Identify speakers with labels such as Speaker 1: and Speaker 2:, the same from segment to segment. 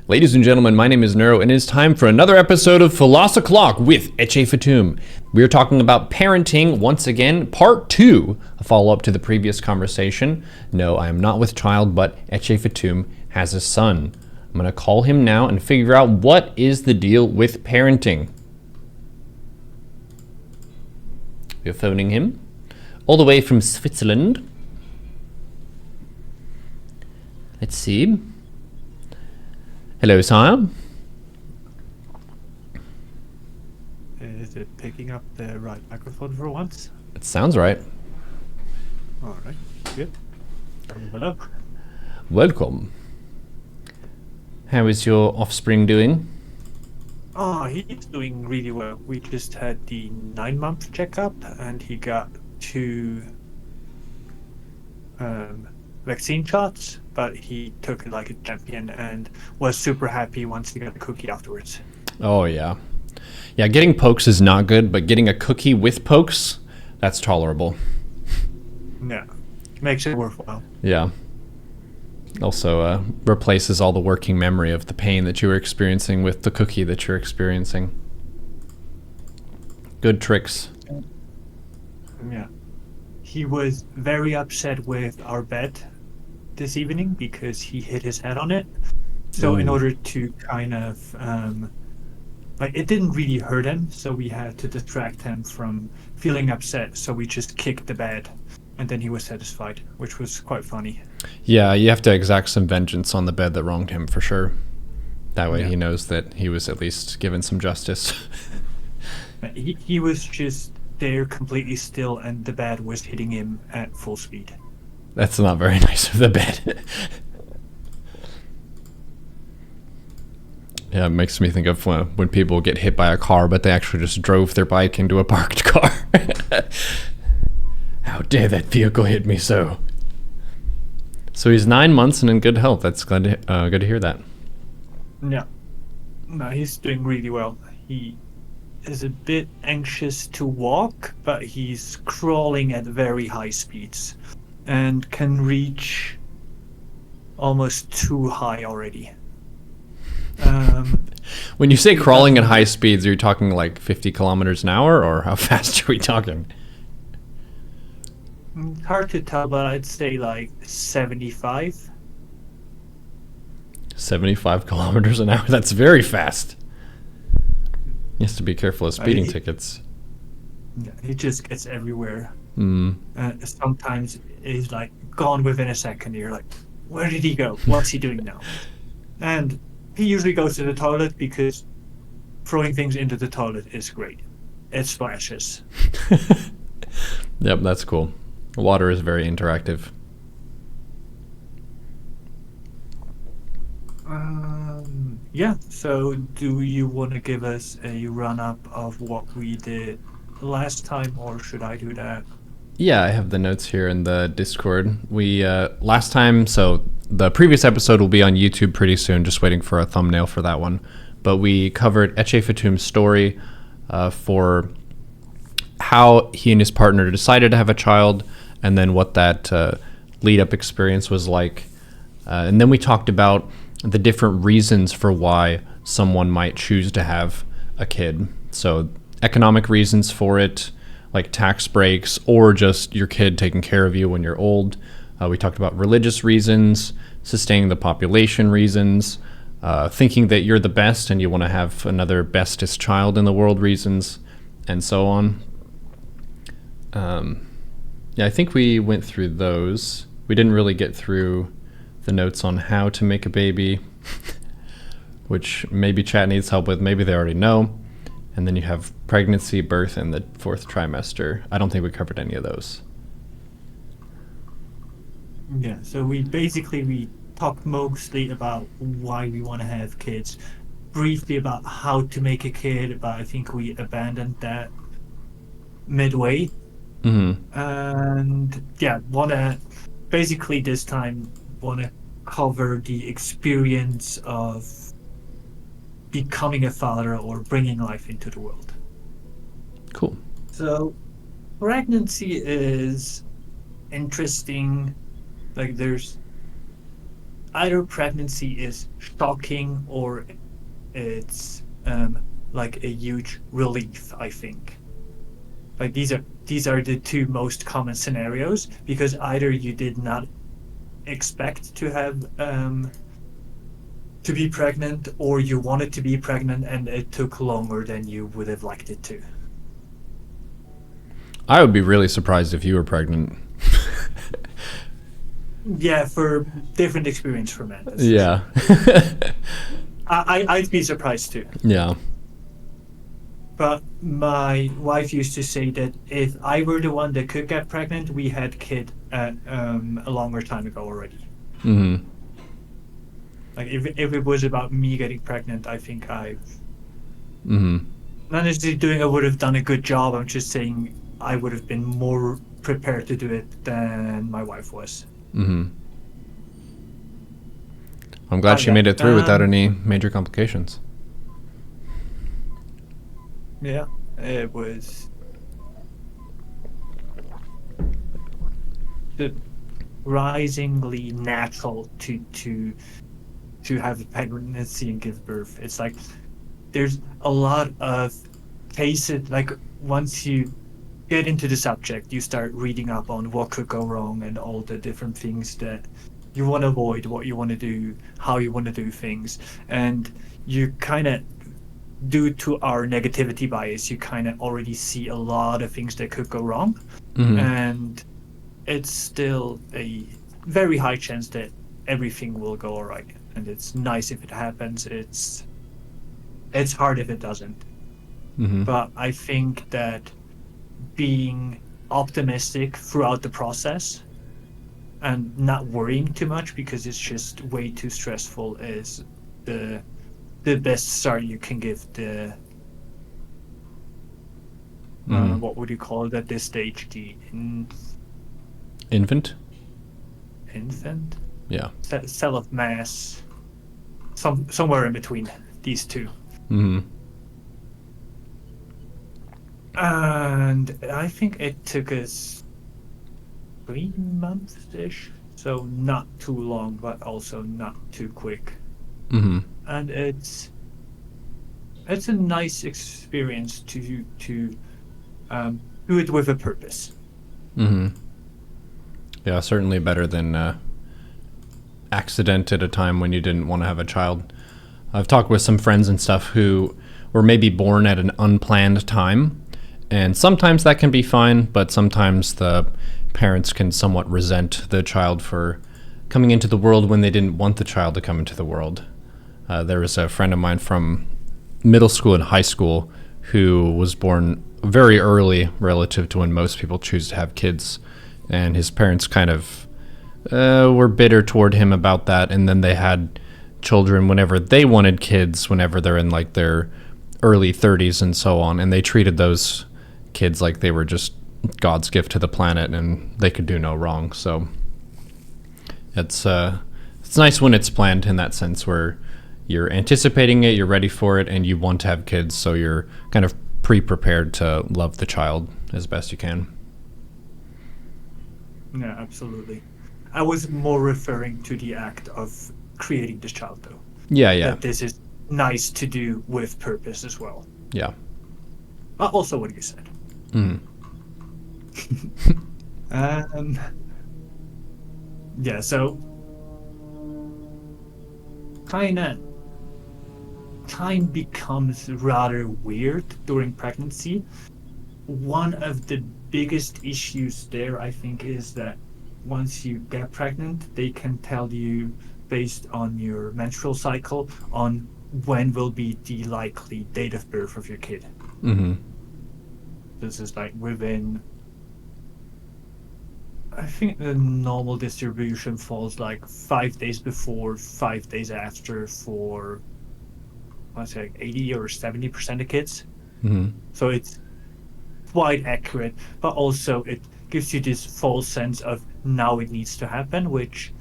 Speaker 1: Ladies and gentlemen, my name is Neuro, and it is time for another episode of Philosophy Clock with Eche Fatum. We are talking about parenting once again, part 2, a follow-up to the previous conversation. No, I am not with child, but Eche Fatum has a son. I'm going to call him now and figure out what is the deal with parenting. We're phoning him all the way from Switzerland. Let's see. Hello, sire.
Speaker 2: Is it picking up the right microphone for once?
Speaker 1: It sounds right.
Speaker 2: All right, good. Hello.
Speaker 1: Welcome. How is your offspring doing?
Speaker 2: Oh, he's doing really well. We just had the 9-month checkup, and he got 2 vaccine shots, but he took it like a champion and was super happy once he got a cookie afterwards.
Speaker 1: Oh, yeah. Yeah, getting pokes is not good, but getting a cookie with pokes, that's tolerable.
Speaker 2: Yeah, makes it worthwhile.
Speaker 1: Yeah. Also replaces all the working memory of the pain that you were experiencing with the cookie that you're experiencing. Good tricks.
Speaker 2: Yeah. He was very upset with our bed this evening because he hit his head on it. So in order to kind of it didn't really hurt him, so we had to distract him from feeling upset, so we just kicked the bed, and then he was satisfied, which was quite funny.
Speaker 1: Yeah, you have to exact some vengeance on the bed that wronged him for sure. That way
Speaker 2: Yeah.
Speaker 1: he knows that he was at least given some justice.
Speaker 2: He was just there completely still, and the bed was hitting him at full speed.
Speaker 1: That's not very nice of the bed. Yeah, it makes me think of when people get hit by a car, but they actually just drove their bike into a parked car. How dare that vehicle hit me so? So he's 9 months and in good health. That's good to hear that.
Speaker 2: Yeah. No, he's doing really well. He is a bit anxious to walk, but he's crawling at very high speeds and can reach almost too high already.
Speaker 1: When you say crawling at high speeds, are you talking like 50 kilometers an hour, or how fast are we talking?
Speaker 2: It's hard to tell, but I'd say like 75.
Speaker 1: 75 kilometers an hour? That's very fast. He has to be careful of speeding tickets.
Speaker 2: Yeah, he just gets everywhere.
Speaker 1: Mm.
Speaker 2: Sometimes he's like gone within a second. You're like, where did he go? What's he doing now? And he usually goes to the toilet because throwing things into the toilet is great. It splashes.
Speaker 1: Yep, that's cool. Water is very interactive.
Speaker 2: Yeah, so do you want to give us a run-up of what we did last time, or should I do that?
Speaker 1: Yeah, I have the notes here in the Discord. We, last time, so the previous episode will be on YouTube pretty soon, just waiting for a thumbnail for that one. But we covered Eche Fatum's story for how he and his partner decided to have a child, and then what that lead-up experience was like. And then we talked about the different reasons for why someone might choose to have a kid. So economic reasons for it, like tax breaks, or just your kid taking care of you when you're old. We talked about religious reasons, sustaining the population reasons, thinking that you're the best and you want to have another bestest child in the world reasons, and so on. Yeah, I think we went through those. We didn't really get through the notes on how to make a baby, which maybe chat needs help with. Maybe they already know. And then you have pregnancy, birth, and the 4th trimester. I don't think we covered any of those.
Speaker 2: Yeah, so we talked mostly about why we want to have kids, briefly about how to make a kid, but I think we abandoned that midway.
Speaker 1: Mm-hmm.
Speaker 2: And yeah, basically this time want to cover the experience of becoming a father or bringing life into the world.
Speaker 1: Cool.
Speaker 2: So pregnancy is interesting. Like there's either pregnancy is shocking or it's like a huge relief, I think. Like these are the two most common scenarios, because either you did not expect to have to be pregnant, or you wanted to be pregnant and it took longer than you would have liked it to.
Speaker 1: I would be really surprised if you were pregnant.
Speaker 2: Yeah, for different experience for men.
Speaker 1: Yeah.
Speaker 2: I'd be surprised too.
Speaker 1: Yeah.
Speaker 2: But my wife used to say that if I were the one that could get pregnant, we had kid at a longer time ago already.
Speaker 1: Hmm.
Speaker 2: Like if it was about me getting pregnant, I think I
Speaker 1: Hmm.
Speaker 2: not necessarily doing I would have done a good job. I'm just saying I would have been more prepared to do it than my wife was.
Speaker 1: Hmm. I'm glad she made it through without any major complications.
Speaker 2: Yeah, it was surprisingly natural to have a pregnancy and give birth. It's like there's a lot of cases. Like once you get into the subject, you start reading up on what could go wrong and all the different things that you want to avoid, what you want to do, how you want to do things, and you kind of, due to our negativity bias, you kind of already see a lot of things that could go wrong,
Speaker 1: Hmm.
Speaker 2: and it's still a very high chance that everything will go all right. And it's nice if it happens. It's hard if it doesn't.
Speaker 1: Hmm.
Speaker 2: But I think that being optimistic throughout the process and not worrying too much because it's just way too stressful is the best start you can give the
Speaker 1: Hmm.
Speaker 2: what would you call it at this stage, the
Speaker 1: Infant?
Speaker 2: infant
Speaker 1: Yeah.
Speaker 2: cell of mass, somewhere in between these two.
Speaker 1: Hmm.
Speaker 2: And I think it took us 3 months ish, so not too long but also not too quick.
Speaker 1: Hmm.
Speaker 2: And it's a nice experience to do it with a purpose.
Speaker 1: Hmm. Yeah, certainly better than accident at a time when you didn't want to have a child. I've talked with some friends and stuff who were maybe born at an unplanned time, and sometimes that can be fine, but sometimes the parents can somewhat resent the child for coming into the world when they didn't want the child to come into the world. There was a friend of mine from middle school and high school who was born very early relative to when most people choose to have kids, and his parents kind of were bitter toward him about that, and then they had children whenever they wanted kids, whenever they're in like their early 30s and so on, and they treated those kids like they were just God's gift to the planet and they could do no wrong. So it's nice when it's planned in that sense, where you're anticipating it, you're ready for it, and you want to have kids, so you're kind of pre-prepared to love the child as best you can.
Speaker 2: Yeah, absolutely. I was more referring to the act of creating this child, though.
Speaker 1: Yeah, yeah,
Speaker 2: That this is nice to do with purpose as well.
Speaker 1: yeah.
Speaker 2: But also what you said.
Speaker 1: Mm.
Speaker 2: Um, yeah, so kind of time becomes rather weird during pregnancy. One of the biggest issues there, I think, is that once you get pregnant, they can tell you based on your menstrual cycle on when will be the likely date of birth of your kid.
Speaker 1: Hmm.
Speaker 2: This is like within, I think the normal distribution falls like 5 days before, 5 days after for, let's say, 80 or 70% of kids.
Speaker 1: Hmm.
Speaker 2: So it's quite accurate, but also it gives you this false sense of now it needs to happen, which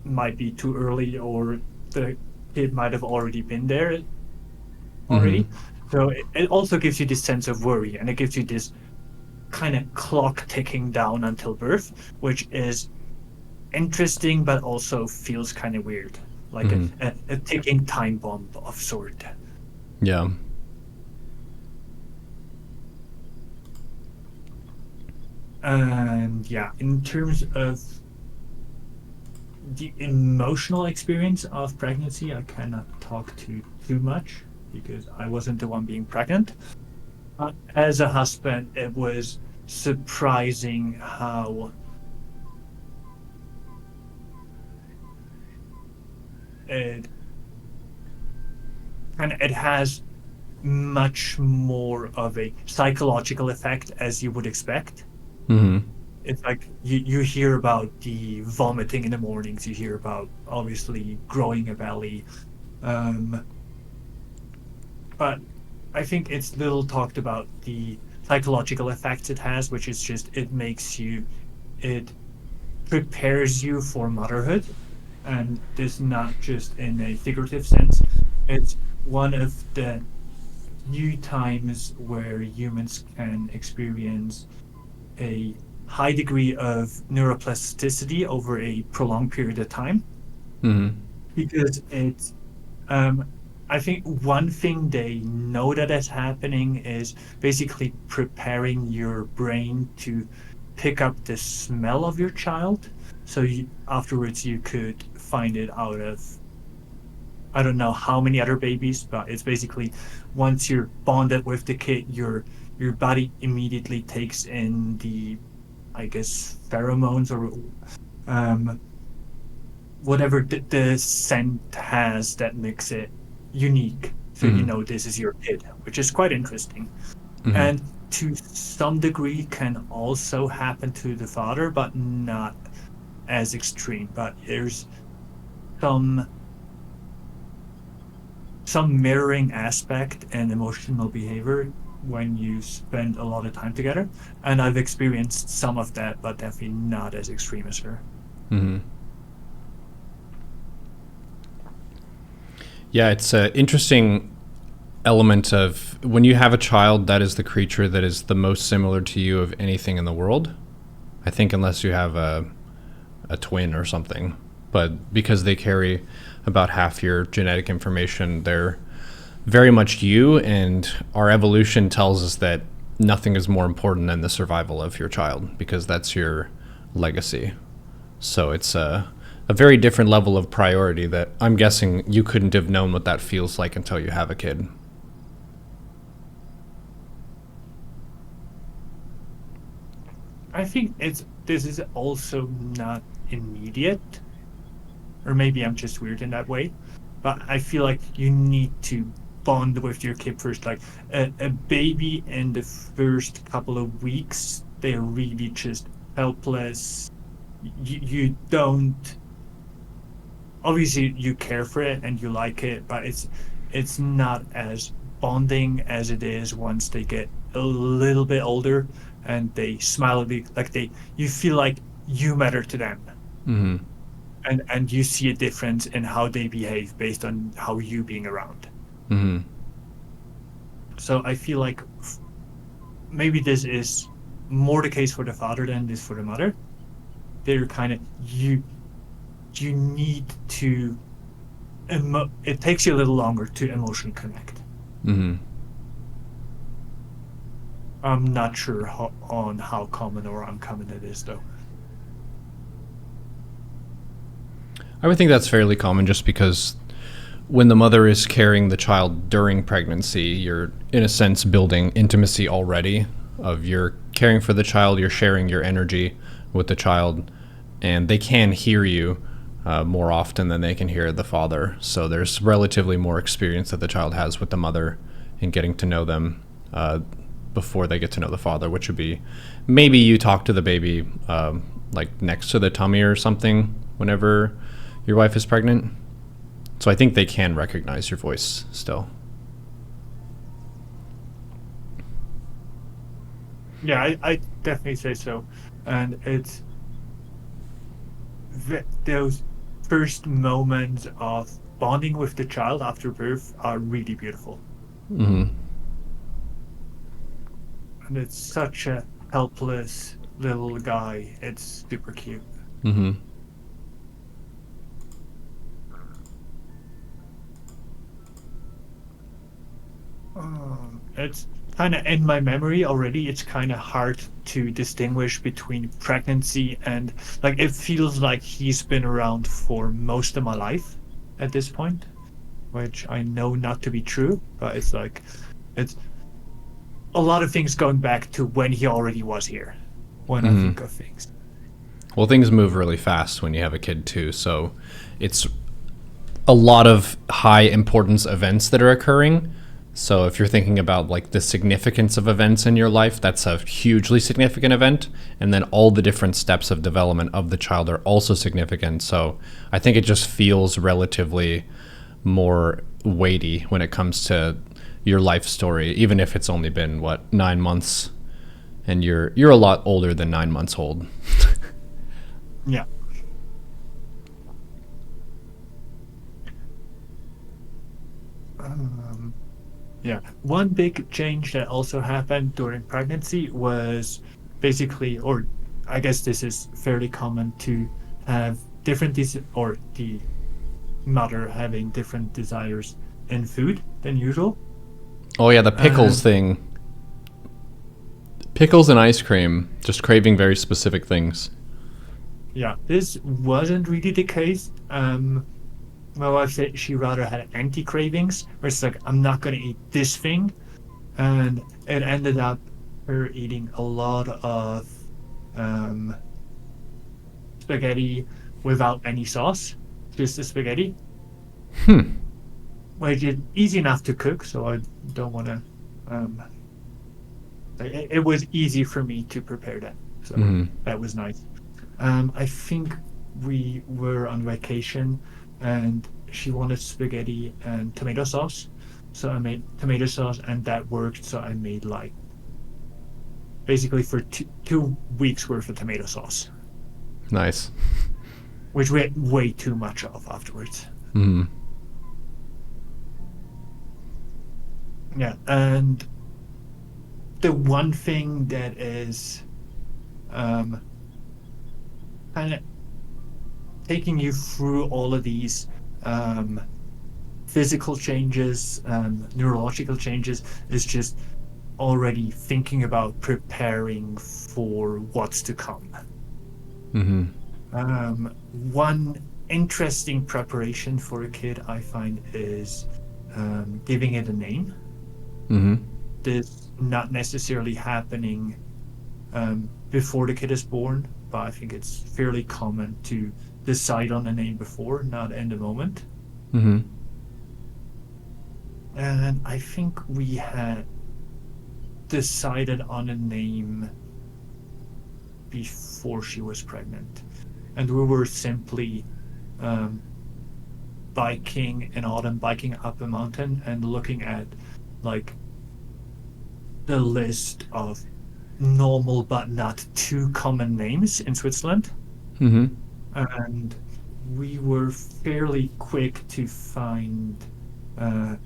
Speaker 2: might be too early, or the kid might have already been there
Speaker 1: Hmm.
Speaker 2: already. So it also gives you this sense of worry, and it gives you this kind of clock ticking down until birth, which is interesting, but also feels kind of weird, like
Speaker 1: Hmm.
Speaker 2: a ticking time bomb of sort.
Speaker 1: Yeah.
Speaker 2: And yeah, in terms of the emotional experience of pregnancy, I cannot talk too much because I wasn't the one being pregnant. As a husband, it was surprising how it and it has much more of a psychological effect as you would expect.
Speaker 1: Hmm.
Speaker 2: It's like you hear about the vomiting in the mornings, you hear about obviously growing a belly. Um, but I think it's little talked about the psychological effects it has, which is just it prepares you for motherhood, and this not just in a figurative sense. It's one of the few times where humans can experience a high degree of neuroplasticity over a prolonged period of time
Speaker 1: Hmm.
Speaker 2: because it's um I think one thing they know that is happening is basically preparing your brain to pick up the smell of your child. So afterwards you could find it out of I don't know how many other babies, but it's basically once you're bonded with the kid, your body immediately takes in the I guess pheromones or um whatever the scent has that makes it unique. So you
Speaker 1: Hmm.
Speaker 2: know this is your kid, which is quite interesting.
Speaker 1: Hmm.
Speaker 2: And to some degree can also happen to the father, but not as extreme. But there's some some mirroring aspect and emotional behavior when you spend a lot of time together. And I've experienced some of that, but definitely not as extreme as her.
Speaker 1: Hmm. Yeah, it's an interesting element of when you have a child, that is the creature that is the most similar to you of anything in the world. I think unless you have a twin or something. But because they carry about half your genetic information, they're very much you, and our evolution tells us that nothing is more important than the survival of your child because that's your legacy. So it's a very different level of priority that I'm guessing you couldn't have known what that feels like until you have a kid.
Speaker 2: I think it's this is also not immediate, or maybe I'm just weird in that way. But I feel like you need to bond with your kid first. Like a baby in the first couple of weeks, they're really just helpless. You don't obviously you care for it and you like it, but it's not as bonding as it is once they get a little bit older and they smile at you like they you feel like you matter to them
Speaker 1: Hmm.
Speaker 2: and you see a difference in how they behave based on how you being around.
Speaker 1: Hmm.
Speaker 2: So I feel like maybe this is more the case for the father than this for the mother. They're kind of you need to it takes you a little longer to emotionally connect.
Speaker 1: Hmm.
Speaker 2: I'm not sure on how common or uncommon it is, though.
Speaker 1: I would think that's fairly common just because when the mother is carrying the child during pregnancy, you're in a sense building intimacy already of you're caring for the child, you're sharing your energy with the child, and they can hear you more often than they can hear the father. So there's relatively more experience that the child has with the mother in getting to know them before they get to know the father, which would be maybe you talk to the baby like next to the tummy or something whenever your wife is pregnant. So I think they can recognize your voice still.
Speaker 2: Yeah, I definitely say so. And those first moments of bonding with the child after birth are really beautiful.
Speaker 1: Hmm.
Speaker 2: And it's such a helpless little guy. It's super cute.
Speaker 1: Hmm.
Speaker 2: It's kind of in my memory already. It's kind of hard to distinguish between pregnancy and like it feels like he's been around for most of my life at this point, which I know not to be true, but it's like it's a lot of things going back to when he already was here when I think of things.
Speaker 1: Well, things move really fast when you have a kid too, so it's a lot of high importance events that are occurring. So if you're thinking about like the significance of events in your life, that's a hugely significant event. And then all the different steps of development of the child are also significant. So I think it just feels relatively more weighty when it comes to your life story, even if it's only been 9 months, and you're a lot older than 9 months old.
Speaker 2: Yeah. Yeah. One big change that also happened during pregnancy was basically, or I guess this is fairly common to have or the mother having different desires in food than usual.
Speaker 1: Oh yeah, the pickles
Speaker 2: And
Speaker 1: thing. Pickles and ice cream, just craving very specific things.
Speaker 2: yeah, this wasn't really the case. My wife said she rather had anti cravings, where it's like, I'm not going to eat this thing. And it ended up her eating a lot of um, spaghetti without any sauce, just the spaghetti, which is easy enough to cook. So I don't want to. Um, it was easy for me to prepare that, so that was nice. I think we were on vacation, and she wanted spaghetti and tomato sauce, so I made tomato sauce, and that worked. So I made like basically for 2 weeks worth of tomato sauce,
Speaker 1: Nice.
Speaker 2: which we had way too much of afterwards. Yeah, and the one thing that is um, kind of taking you through all of these um, physical changes, neurological changes, is just already thinking about preparing for what's to come. One interesting preparation for a kid I find is giving it a name. This not necessarily happening before the kid is born, but I think it's fairly common to decide on a name before, not in the moment. And I think we had decided on a name before she was pregnant, and we were simply biking in autumn, biking up a mountain and looking at like the list of normal but not too common names in Switzerland. And we were fairly quick to find the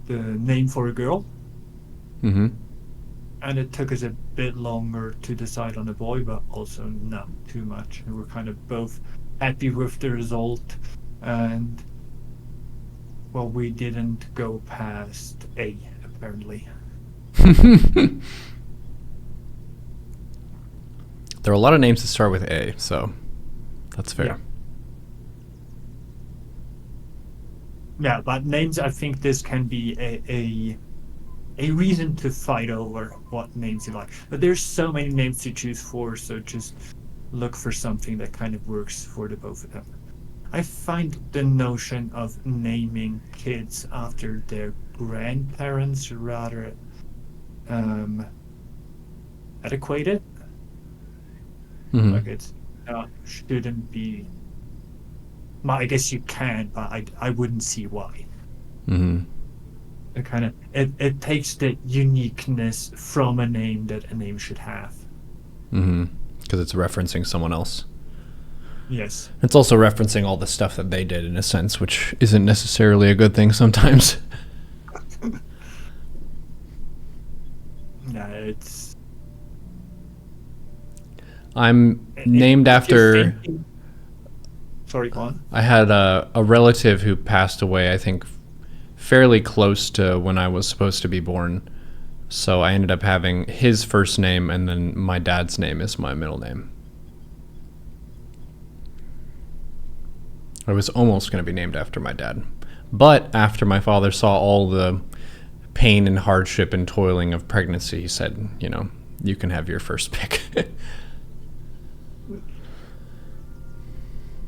Speaker 2: name for a girl. And it took us a bit longer to decide on a boy, but also not too much. We were kind of both happy with the result, and well, we didn't go past A, apparently.
Speaker 1: There are a lot of names that start with A, so that's fair.
Speaker 2: Yeah. Yeah, but names, I think this can be a reason to fight over what names you like. But there's so many names to choose for, so just look for something that kind of works for the both of them. I find the notion of naming kids after their grandparents rather adequate. Like it's shouldn't be. Well, I guess you can, but I wouldn't see why. It kind of it takes the uniqueness from a name that a name should have.
Speaker 1: Because it's referencing someone else.
Speaker 2: Yes.
Speaker 1: It's also referencing all the stuff that they did in a sense, which isn't necessarily a good thing sometimes.
Speaker 2: Yeah, it's.
Speaker 1: I'm named after.
Speaker 2: Sorry, go on.
Speaker 1: I had a relative who passed away, I think, fairly close to when I was supposed to be born. So I ended up having his first name, and then my dad's name is my middle name. I was almost going to be named after my dad. But after my father saw all the pain and hardship and toiling of pregnancy, he said, you can have your first pick.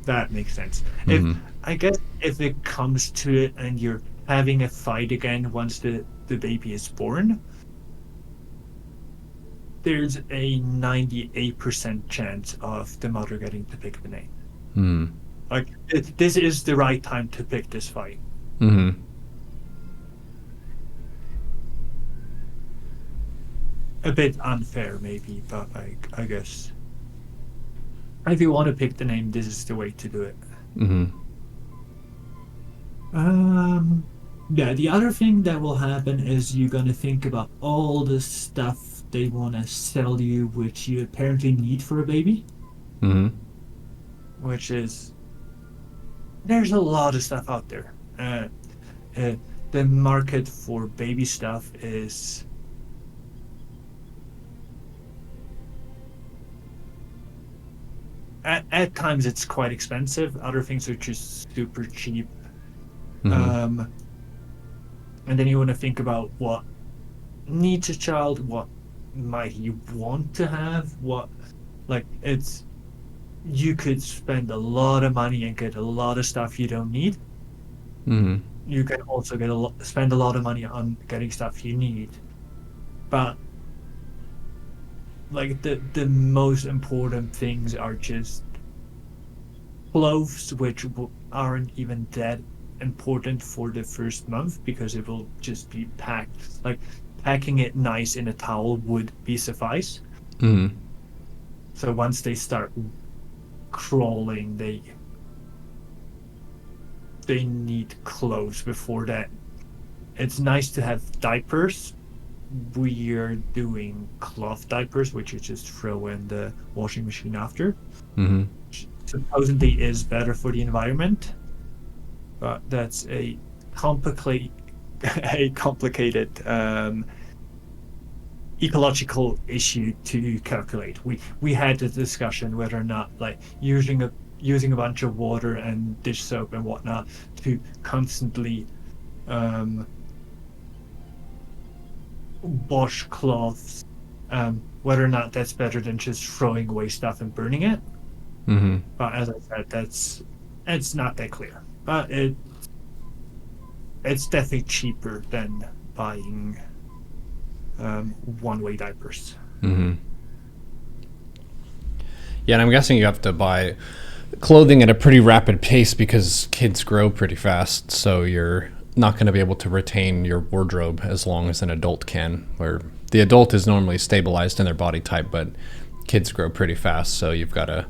Speaker 2: That makes sense.
Speaker 1: Mm-hmm.
Speaker 2: I guess if it comes to it and you're having a fight again once the baby is born, there's a 98% chance of the mother getting to pick the name.
Speaker 1: Mm-hmm.
Speaker 2: Like, this is the right time to pick this fight.
Speaker 1: Mm-hmm.
Speaker 2: A bit unfair, maybe, but I guess if you want to pick the name, this is the way to do it.
Speaker 1: Mm-hmm.
Speaker 2: Yeah, the other thing that will happen is you're gonna think about all the stuff they want to sell you, which you apparently need for a baby.
Speaker 1: Mm-hmm.
Speaker 2: Which is, there's a lot of stuff out there. The market for baby stuff is at times it's quite expensive. Other things are just super cheap.
Speaker 1: Mm-hmm.
Speaker 2: And then you want to think about what needs a child, what might you want to have, you could spend a lot of money and get a lot of stuff you don't need.
Speaker 1: Mm-hmm.
Speaker 2: You can also spend a lot of money on getting stuff you need. But like the most important things are just clothes, which aren't even that important for the first month because it will just be packed. Like packing it nice in a towel would be suffice.
Speaker 1: Mm-hmm.
Speaker 2: So once they start crawling, they need clothes before that. It's nice to have diapers. We are doing cloth diapers, which you just throw in the washing machine after.
Speaker 1: Mm-hmm.
Speaker 2: Supposedly is better for the environment, but that's a complicated ecological issue to calculate. We had the discussion whether or not like using a bunch of water and dish soap and whatnot to constantly wash cloths, whether or not that's better than just throwing away stuff and burning it.
Speaker 1: Mm-hmm.
Speaker 2: But as I said, it's not that clear. But it's definitely cheaper than buying one-way diapers.
Speaker 1: Mm-hmm. Yeah, and I'm guessing you have to buy clothing at a pretty rapid pace because kids grow pretty fast, so you're not going to be able to retain your wardrobe as long as an adult can, where the adult is normally stabilized in their body type, but kids grow pretty fast, so you've got to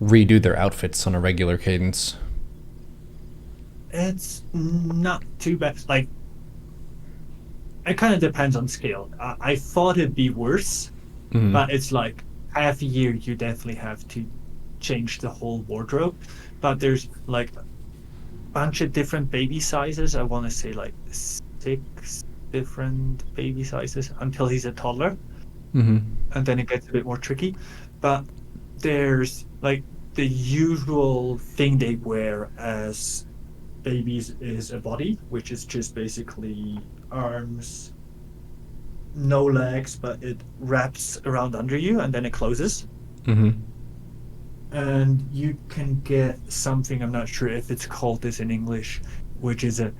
Speaker 1: redo their outfits on a regular cadence.
Speaker 2: It's not too bad. Like, it kind of depends on scale. I thought it'd be worse,
Speaker 1: Mm-hmm.
Speaker 2: but it's like half a year you definitely have to change the whole wardrobe. But there's like a bunch of different baby sizes. I want to say like 6 different baby sizes until he's a toddler.
Speaker 1: Mm-hmm.
Speaker 2: And then it gets a bit more tricky. But there's like the usual thing they wear as babies is a body, which is just basically arms, no legs, but it wraps around under you and then it closes.
Speaker 1: Mm-hmm.
Speaker 2: And you can get something, I'm not sure if it's called this in English, which is a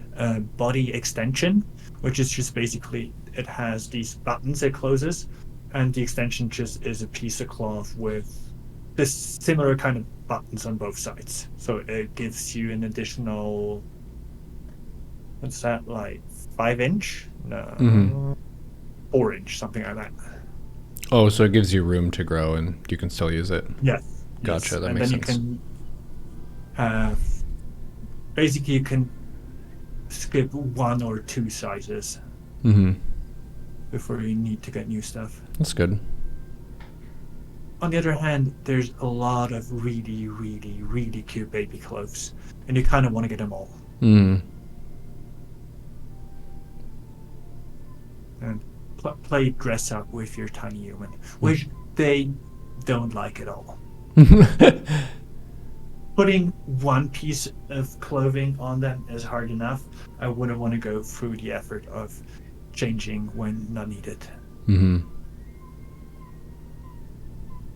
Speaker 2: body extension, which is just basically it has these buttons it closes, and the extension just is a piece of cloth with this similar kind of buttons on both sides. So it gives you an additional, what's that, like 5 inch? No,
Speaker 1: Mm-hmm.
Speaker 2: 4 inch, something like that.
Speaker 1: Oh, so it gives you room to grow and you can still use it.
Speaker 2: Yes.
Speaker 1: Gotcha,
Speaker 2: Yes.
Speaker 1: that
Speaker 2: And
Speaker 1: makes
Speaker 2: then
Speaker 1: sense.
Speaker 2: you can basically you can skip 1 or 2 sizes
Speaker 1: Mm-hmm.
Speaker 2: before you need to get new stuff.
Speaker 1: That's good.
Speaker 2: On the other hand, there's a lot of really, really, really cute baby clothes, and you kind of want to get them all.
Speaker 1: Mm.
Speaker 2: and play dress up with your tiny human, which they don't like at all. Putting one piece of clothing on them is hard enough. I wouldn't want to go through the effort of changing when not needed.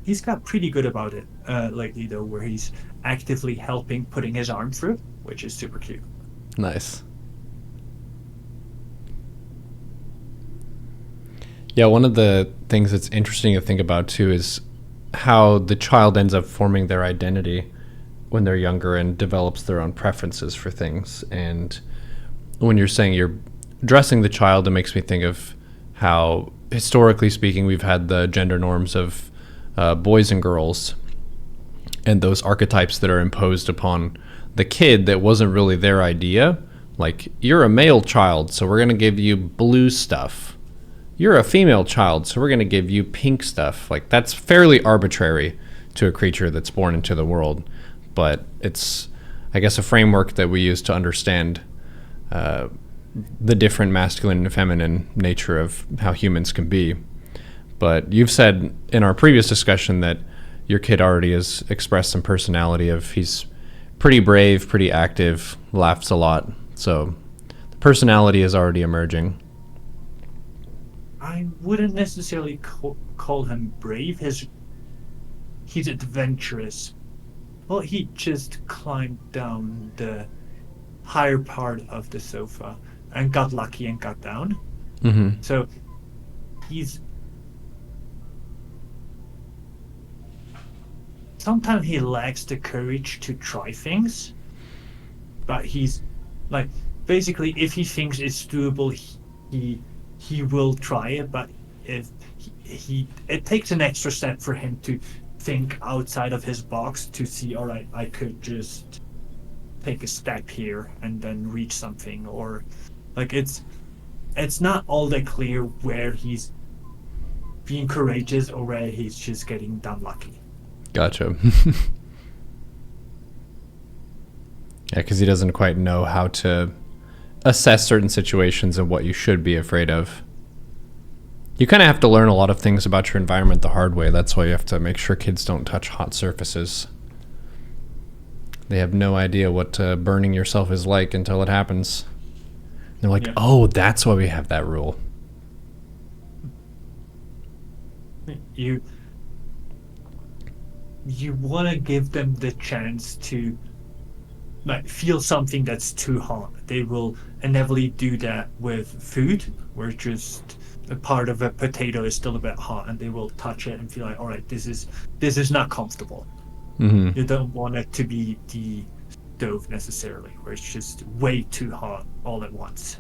Speaker 2: He's got pretty good about it lately, though, where he's actively helping putting his arm through, which is super cute.
Speaker 1: Nice. Yeah, one of the things that's interesting to think about too is how the child ends up forming their identity when they're younger and develops their own preferences for things. And when you're saying you're dressing the child, it makes me think of how, historically speaking, we've had the gender norms of boys and girls and those archetypes that are imposed upon the kid that wasn't really their idea. Like, you're a male child, so we're going to give you blue stuff. You're a female child, so we're going to give you pink stuff. Like, that's fairly arbitrary to a creature that's born into the world. But it's, I guess, a framework that we use to understand the different masculine and feminine nature of how humans can be. But you've said in our previous discussion that your kid already has expressed some personality of he's pretty brave, pretty active, laughs a lot. So the personality is already emerging.
Speaker 2: I wouldn't necessarily call him brave. He's adventurous. Well, he just climbed down the higher part of the sofa and got lucky and got down. So sometimes he lacks the courage to try things, but he's like, basically, if he thinks it's doable, he will try it. But if it takes an extra step for him to think outside of his box to see, all right, I could just take a step here and then reach something, or like it's not all that clear where he's being courageous or where he's just getting done lucky.
Speaker 1: Gotcha. Yeah, because he doesn't quite know how to assess certain situations and what you should be afraid of. You kind of have to learn a lot of things about your environment the hard way. That's why you have to make sure kids don't touch hot surfaces. They have no idea what burning yourself is like until it happens. They're like, yeah. Oh, that's why we have that rule.
Speaker 2: You want to give them the chance to feel something that's too hot. They will inevitably do that with food, where just a part of a potato is still a bit hot, and they will touch it and feel like, all right, this is not comfortable. You don't want it to be the stove necessarily, where it's just way too hot all at once.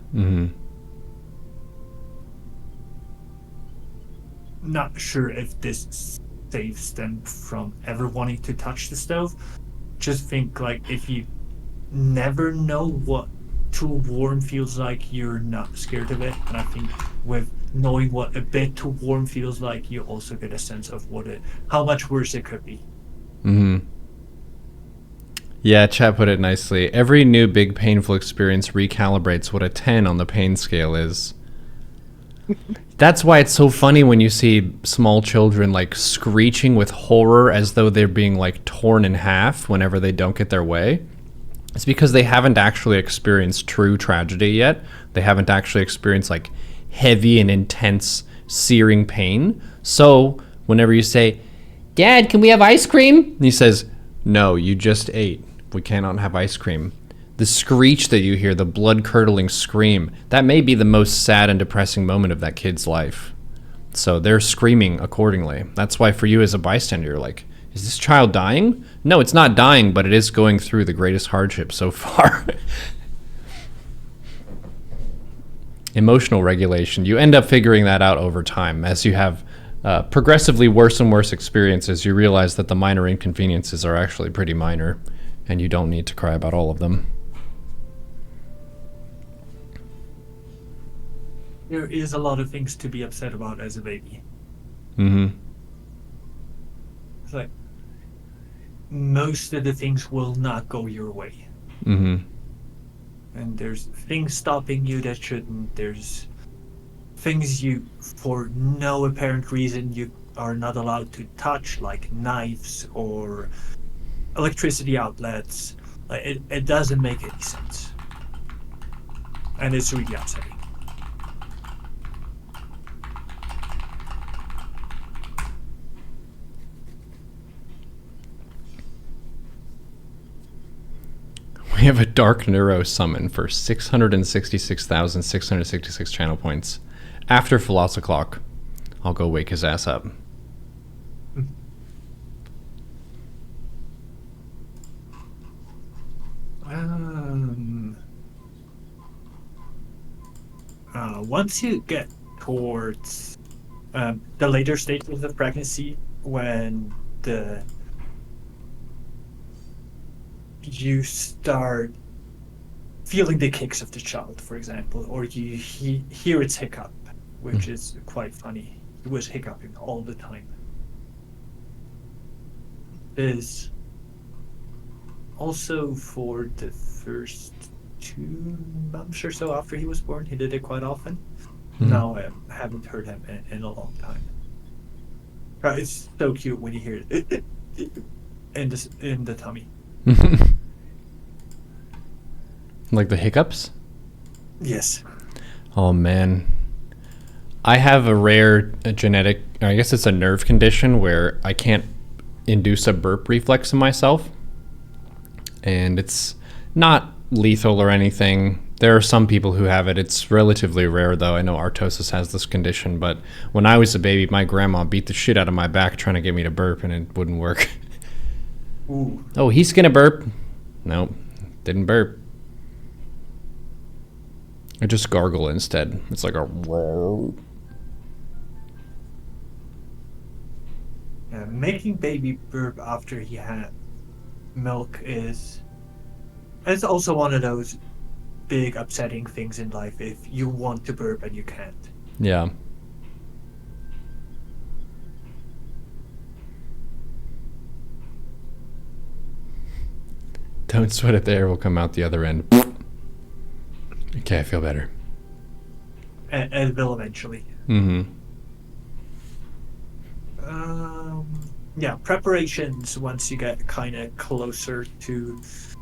Speaker 2: Not sure if this saves them from ever wanting to touch the stove. Just think, like, if you never know what too warm feels like, you're not scared of it. And I think with knowing what a bit too warm feels like, you also get a sense of how much worse it could be.
Speaker 1: Yeah, Chat put it nicely. Every new big painful experience recalibrates what a 10 on the pain scale is. That's why it's so funny when you see small children like screeching with horror as though they're being like torn in half whenever they don't get their way. It's because they haven't actually experienced true tragedy yet. They haven't actually experienced like heavy and intense searing pain. So whenever you say, "Dad, can we have ice cream?" And he says, "No, you just ate. We cannot have ice cream." The screech that you hear, the blood-curdling scream, that may be the most sad and depressing moment of that kid's life. So they're screaming accordingly. That's why for you as a bystander, you're like, is this child dying? No, it's not dying, but it is going through the greatest hardship so far. Emotional regulation. You end up figuring that out over time. As you have progressively worse and worse experiences, you realize that the minor inconveniences are actually pretty minor, and you don't need to cry about all of them.
Speaker 2: There is a lot of things to be upset about as a baby. It's like, most of the things will not go your way. And there's things stopping you that shouldn't. There's things you, for no apparent reason, you are not allowed to touch, like knives or electricity outlets. Like it doesn't make any sense. And it's really upsetting.
Speaker 1: We have a dark Neuro summon for 666,666 channel points. After Clock, I'll go wake his ass up.
Speaker 2: Once you get towards the later stages of pregnancy, when you start feeling the kicks of the child, for example, or you hear its hiccup, which is quite funny. He was hiccuping all the time. Is also for the first 2 months or so after he was born, he did it quite often. Now I haven't heard him in a long time. It's so cute when you hear it in the tummy.
Speaker 1: Like the hiccups?
Speaker 2: Yes.
Speaker 1: Oh man. I have a rare genetic, I guess it's a nerve condition where I can't induce a burp reflex in myself. And it's not lethal or anything. There are some people who have it. It's relatively rare, though. I know Artosis has this condition, but when I was a baby, my grandma beat the shit out of my back trying to get me to burp, and it wouldn't work.
Speaker 2: Ooh.
Speaker 1: Oh, he's gonna burp. Nope, didn't burp. I just gargle instead. It's like a roar.
Speaker 2: Yeah, making baby burp after he had milk it's also one of those big upsetting things in life if you want to burp and you can't.
Speaker 1: Yeah. Don't sweat it, the air will come out the other end. Okay, I feel better.
Speaker 2: And it will eventually. Yeah, preparations once you get kind of closer to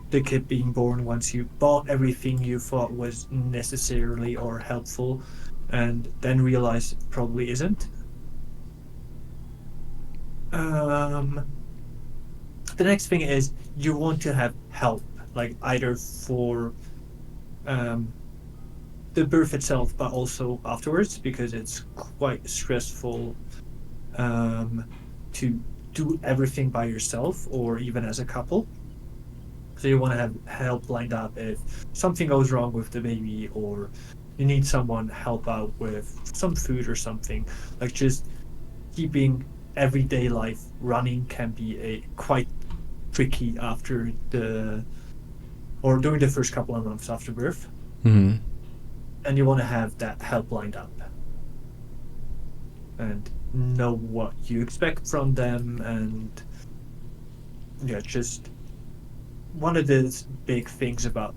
Speaker 2: the kid being born, once you bought everything you thought was necessarily or helpful and then realize it probably isn't. The next thing is you want to have help, like either for the birth itself but also afterwards, because it's quite stressful to do everything by yourself or even as a couple. So you want to have help lined up if something goes wrong with the baby or you need someone help out with some food or something. Like just keeping everyday life running can be quite tricky after during the first couple of months after birth.
Speaker 1: Mm-hmm.
Speaker 2: And you want to have that help lined up and know what you expect from them. And yeah, just one of the big things about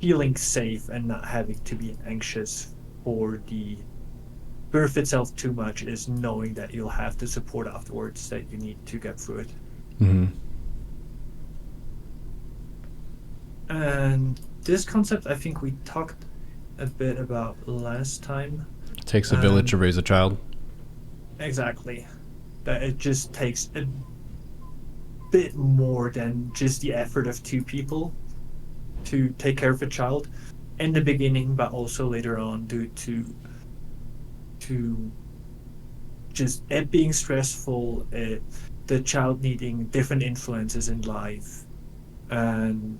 Speaker 2: feeling safe and not having to be anxious for the birth itself too much is knowing that you'll have the support afterwards that you need to get through it.
Speaker 1: Mm-hmm.
Speaker 2: And this concept I think we talked a bit about last time.
Speaker 1: It takes a village to raise a child.
Speaker 2: Exactly. That it just takes a bit more than just the effort of 2 people to take care of a child in the beginning, but also later on due to just it being stressful, the child needing different influences in life. And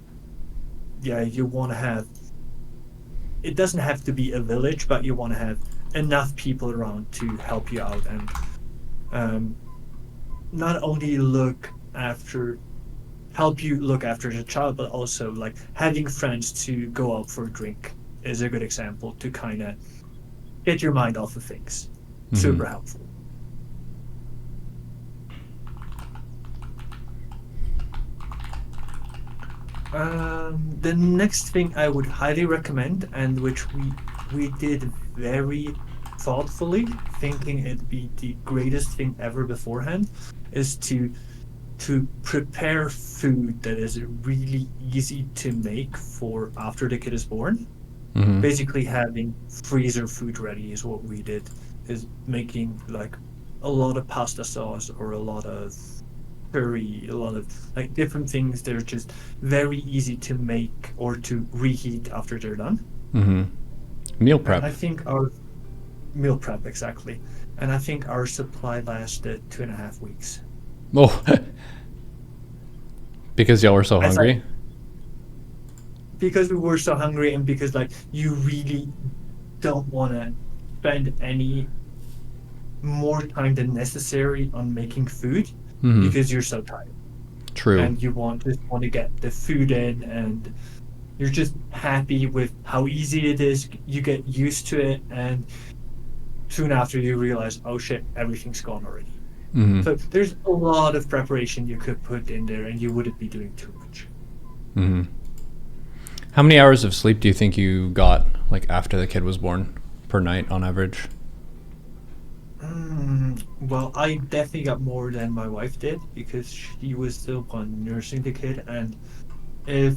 Speaker 2: yeah, you want to have, it doesn't have to be a village, but you want to have enough people around to help you out and not only help you look after the child, but also like having friends to go out for a drink is a good example to kind of get your mind off of things. Mm-hmm. Super helpful. The next thing I would highly recommend, and which we did very thoughtfully, thinking it'd be the greatest thing ever beforehand, is to prepare food that is really easy to make for after the kid is born.
Speaker 1: Mm-hmm.
Speaker 2: Basically, having freezer food ready is what we did. Is making like a lot of pasta sauce or a lot of curry, a lot of like different things that are just very easy to make or to reheat after they're done.
Speaker 1: Mm-hmm. Meal
Speaker 2: And
Speaker 1: prep.
Speaker 2: I think our meal prep exactly. And I think our supply lasted 2.5 weeks.
Speaker 1: Oh, because y'all were so
Speaker 2: As like
Speaker 1: hungry.
Speaker 2: because we were so hungry and because like you really don't want to spend any more time than necessary on making food
Speaker 1: Mm-hmm.
Speaker 2: because you're so tired
Speaker 1: True.
Speaker 2: and you just want to get the food in and you're just happy with how easy it is. You get used to it and soon after you realize, oh shit, everything's gone already.
Speaker 1: Mm-hmm.
Speaker 2: So there's a lot of preparation you could put in there and you wouldn't be doing too much.
Speaker 1: Mm-hmm. How many hours of sleep do you think you got like after the kid was born per night on average?
Speaker 2: Well, I definitely got more than my wife did because she was still one nursing the kid. And if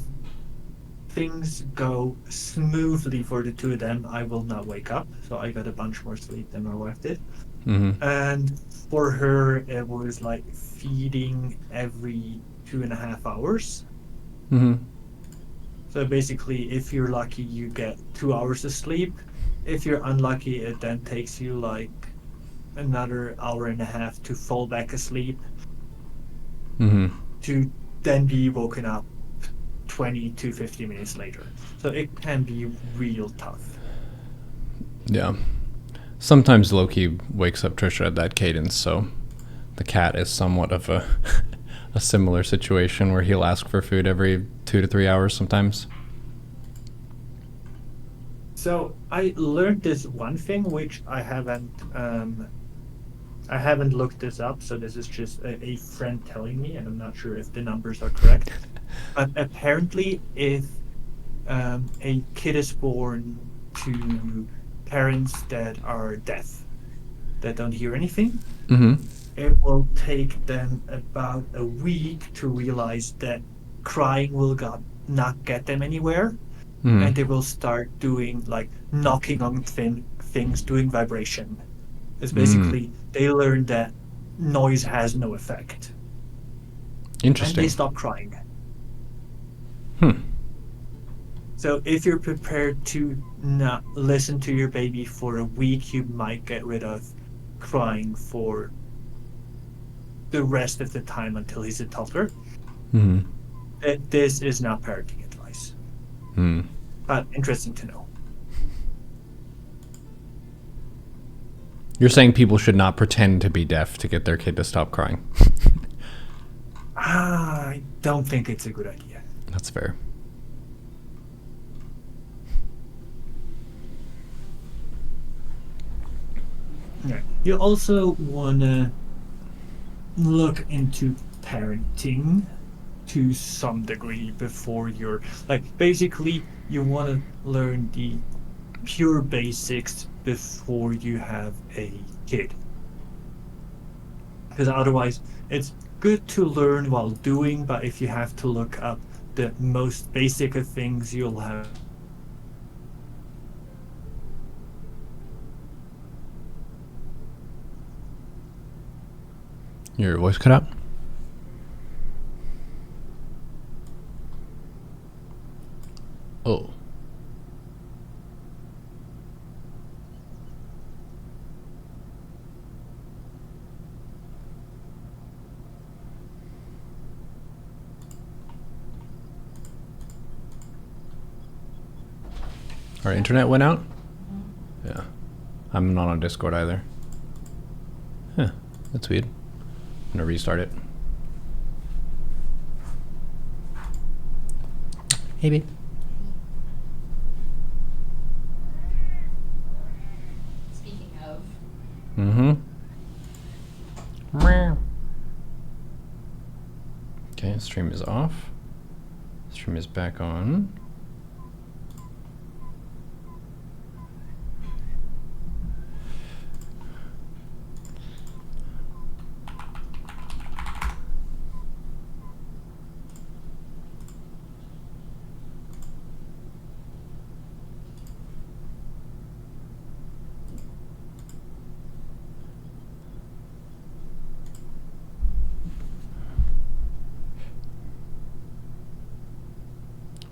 Speaker 2: things go smoothly for the two of them, I will not wake up. So I got a bunch more sleep than my wife did.
Speaker 1: Mm-hmm.
Speaker 2: And for her, it was like feeding every 2.5 hours.
Speaker 1: Mm-hmm.
Speaker 2: So basically, if you're lucky, you get 2 hours of sleep. If you're unlucky, it then takes you like another hour and a half to fall back asleep
Speaker 1: Mm-hmm.
Speaker 2: to then be woken up 20 to 50 minutes later. So it can be real tough.
Speaker 1: Yeah. Sometimes Loki wakes up Trisha at that cadence, so the cat is somewhat of a a similar situation where he'll ask for food every 2 to 3 hours sometimes.
Speaker 2: So I learned this one thing which I haven't looked this up, so this is just a friend telling me, and I'm not sure if the numbers are correct. But apparently, if a kid is born to parents that are deaf, that don't hear anything,
Speaker 1: Mm-hmm.
Speaker 2: it will take them about a week to realize that crying will not get them anywhere,
Speaker 1: Mm-hmm.
Speaker 2: and they will start doing like knocking on things, doing vibration. It's
Speaker 1: Mm.
Speaker 2: basically they learn that noise has no effect, and they
Speaker 1: Interesting.
Speaker 2: stop crying.
Speaker 1: Hmm.
Speaker 2: So if you're prepared to not listen to your baby for a week, you might get rid of crying for the rest of the time until he's a toddler.
Speaker 1: Mm-hmm.
Speaker 2: This is not parenting advice,
Speaker 1: Mm.
Speaker 2: but interesting to know.
Speaker 1: You're saying people should not pretend to be deaf to get their kid to stop crying.
Speaker 2: I don't think it's a good idea.
Speaker 1: That's fair.
Speaker 2: Yeah. You also want to look into parenting to some degree before you're like basically you want to learn the pure basics before you have a kid because otherwise it's good to learn while doing, but if you have to look up the most basic of things you'll have
Speaker 1: Your voice cut out? Oh. Our internet went out? Yeah. I'm not on Discord either. Huh. That's weird. I'm gonna restart it. Hey, babe.
Speaker 3: Speaking of,
Speaker 1: Mm-hmm. Okay, stream is off. Stream is back on.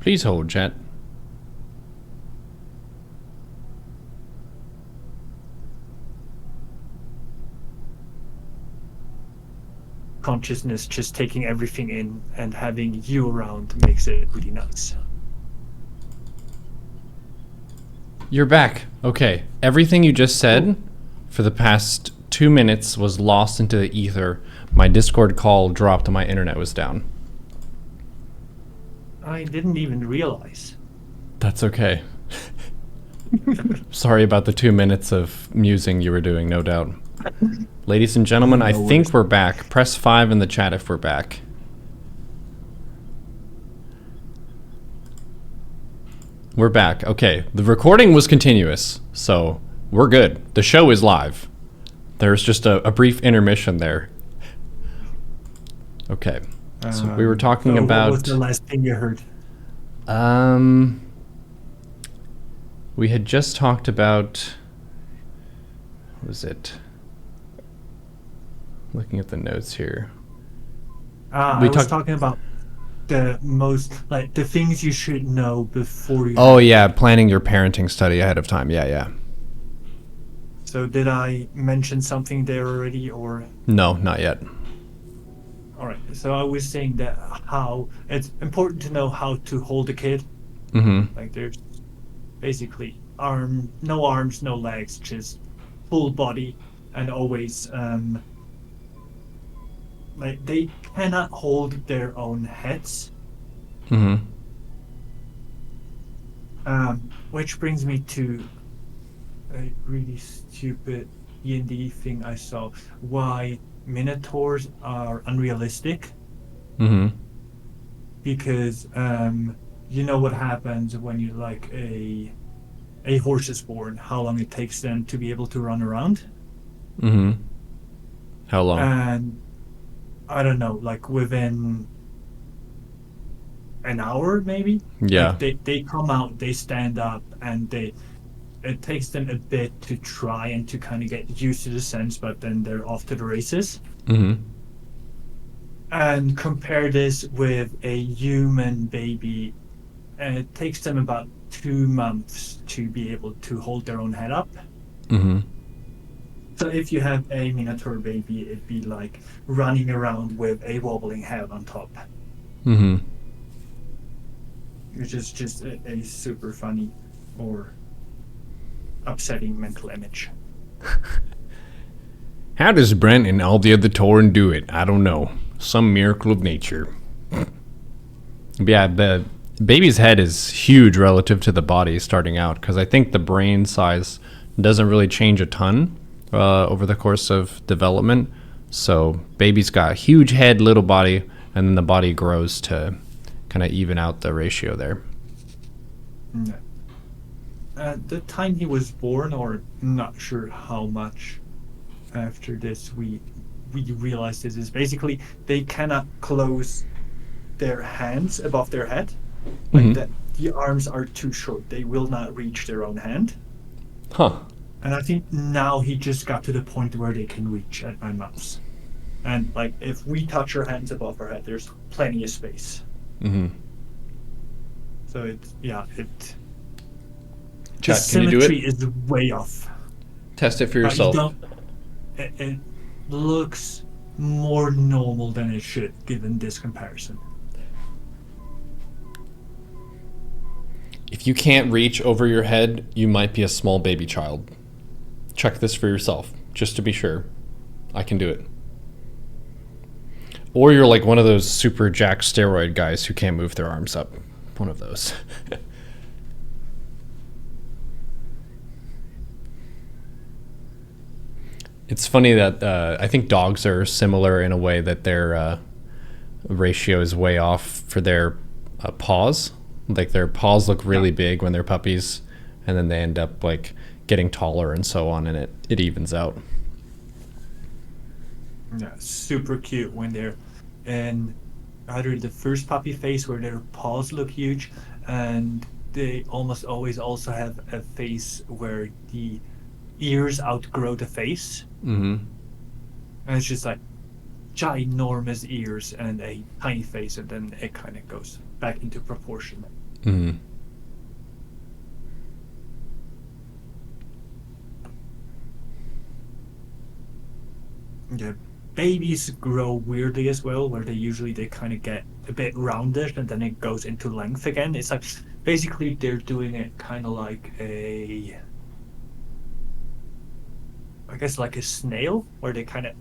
Speaker 1: Please hold, chat.
Speaker 2: Consciousness just taking everything in and having you around makes it really nice.
Speaker 1: You're back. Okay. Everything you just said for the past 2 minutes was lost into the ether. My Discord call dropped and my internet was down.
Speaker 2: I didn't even realize.
Speaker 1: That's okay. Sorry about the 2 minutes of musing you were doing, no doubt. Ladies and gentlemen, I think we're back. Press 5 in the chat if we're back. We're back. Okay. The recording was continuous, so we're good. The show is live. There's just a brief intermission there. Okay. So we were talking about...
Speaker 2: What was the last thing you heard?
Speaker 1: We had just talked about... What was it? Looking at the notes here.
Speaker 2: I was talking about the most, like, the things you should know before you...
Speaker 1: Oh, yeah, planning your parenting study ahead of time. Yeah.
Speaker 2: So did I mention something there already, or...
Speaker 1: No, not yet.
Speaker 2: All right. So I was saying that how it's important to know how to hold a kid.
Speaker 1: Mm-hmm.
Speaker 2: Like, there's basically no arms, no legs, just full body, and always like they cannot hold their own heads.
Speaker 1: Mm-hmm.
Speaker 2: Which brings me to a really stupid D&D thing I saw. Why minotaurs are unrealistic.
Speaker 1: Mm-hmm.
Speaker 2: Because you know what happens when you like a horse is born, how long it takes them to be able to run around.
Speaker 1: Mm-hmm. How long?
Speaker 2: And I don't know, like within an hour maybe.
Speaker 1: Yeah.
Speaker 2: Like they come out, they stand up, and it takes them a bit to try and to kind of get used to the sense, but then they're off to the races.
Speaker 1: Mm-hmm.
Speaker 2: And compare this with a human baby, and it takes them about 2 months to be able to hold their own head up.
Speaker 1: Mm-hmm.
Speaker 2: So if you have a minotaur baby, it'd be like running around with a wobbling head on top.
Speaker 1: Mm-hmm.
Speaker 2: Which is just a super funny or upsetting mental image.
Speaker 1: How does Brent and all the other Tauren do it? I don't know. Some miracle of nature. Yeah, the baby's head is huge relative to the body starting out, because I think the brain size doesn't really change a ton over the course of development. So baby's got a huge head, little body, and then the body grows to kind of even out the ratio there.
Speaker 2: Yeah. At the time he was born, or not sure how much after this, we realized this is basically they cannot close their hands above their head. Like
Speaker 1: Mm-hmm.
Speaker 2: the arms are too short. They will not reach their own hand.
Speaker 1: Huh.
Speaker 2: And I think now he just got to the point where they can reach at my mouse. And like if we touch our hands above our head, there's plenty of space.
Speaker 1: Mm-hmm.
Speaker 2: So it's the
Speaker 1: Chat, can you do
Speaker 2: symmetry
Speaker 1: it?
Speaker 2: is way off.
Speaker 1: Test it for
Speaker 2: You
Speaker 1: yourself.
Speaker 2: it looks more normal than it should, given this comparison.
Speaker 1: If you can't reach over your head, you might be a small baby child. Check this for yourself, just to be sure. I can do it. Or you're like one of those super jack steroid guys who can't move their arms up. One of those. It's funny that I think dogs are similar in a way that their ratio is way off for their paws. Like their paws look really big when they're puppies, and then they end up like getting taller and so on, and it evens out.
Speaker 2: Yeah, super cute when they're in either the first puppy phase where their paws look huge, and they almost always also have a face where the ears outgrow the face.
Speaker 1: Mm-hmm.
Speaker 2: And it's just like ginormous ears and a tiny face, and then it kind of goes back into proportion.
Speaker 1: Mm-hmm.
Speaker 2: Yeah, babies grow weirdly as well, where they kind of get a bit rounded and then it goes into length again. It's like basically they're doing it kind of like I guess like a snail, where they kind of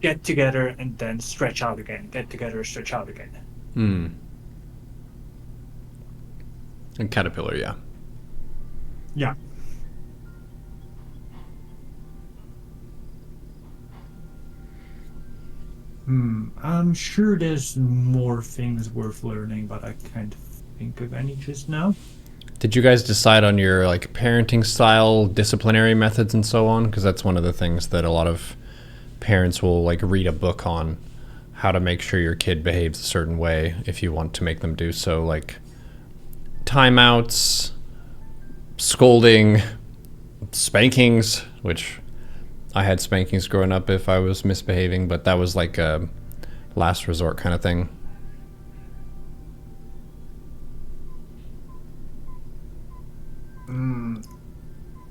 Speaker 2: get together and then stretch out again, get together, stretch out again.
Speaker 1: Mm. And caterpillar, yeah.
Speaker 2: Yeah. I'm sure there's more things worth learning, but I can't think of any just now.
Speaker 1: Did you guys decide on your like parenting style, disciplinary methods, and so on? Because that's one of the things that a lot of parents will like read a book on, how to make sure your kid behaves a certain way if you want to make them do so, like timeouts, scolding, spankings, which I had spankings growing up if I was misbehaving, but that was like a last resort kind of thing.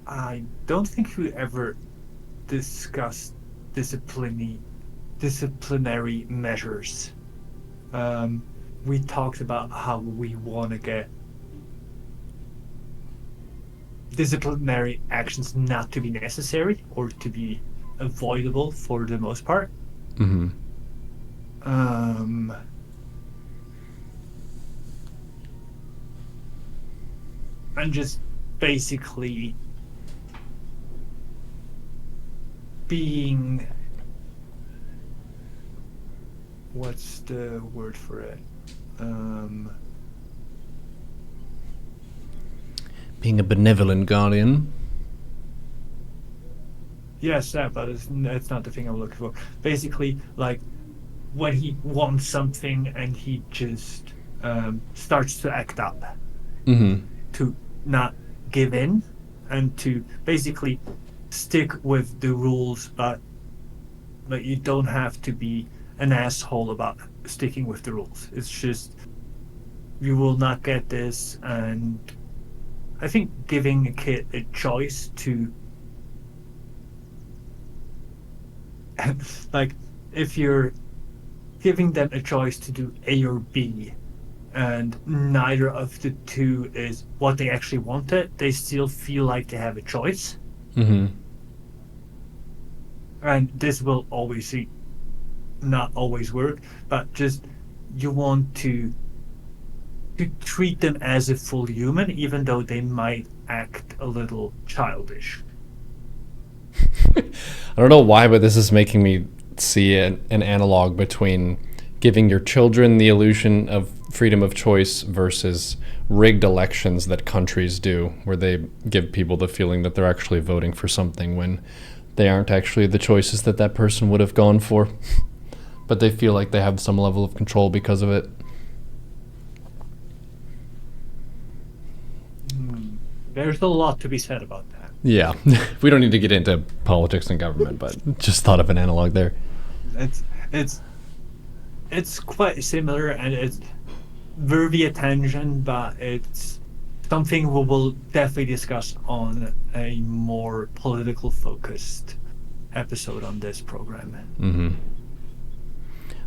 Speaker 2: I don't think we ever discussed disciplinary measures. We talked about how we want to get disciplinary actions not to be necessary or to be avoidable for the most part.
Speaker 1: Mm-hmm.
Speaker 2: And just basically being, what's the word for it?
Speaker 1: Being a benevolent guardian.
Speaker 2: Yes, that, but it's not the thing I'm looking for. Basically, like when he wants something and he just starts to act up,
Speaker 1: Mm-hmm.
Speaker 2: to not give in and to basically stick with the rules, but you don't have to be an asshole about sticking with the rules. It's just you will not get this, and I think giving a kid a choice to like if you're giving them a choice to do A or B and neither of the two is what they actually wanted, they still feel like they have a choice.
Speaker 1: Mm-hmm.
Speaker 2: And this will obviously not always work, but just you want to treat them as a full human, even though they might act a little childish.
Speaker 1: I don't know why, but this is making me see an analog between giving your children the illusion of freedom of choice versus rigged elections that countries do, where they give people the feeling that they're actually voting for something when they aren't actually the choices that that person would have gone for. But they feel like they have some level of control because of it.
Speaker 2: There's a lot to be said about that.
Speaker 1: Yeah, we don't need to get into politics and government, but just thought of an analog there.
Speaker 2: It's quite similar, and it's worthy attention, but it's something we will definitely discuss on a more political focused episode on this program.
Speaker 1: Mm-hmm.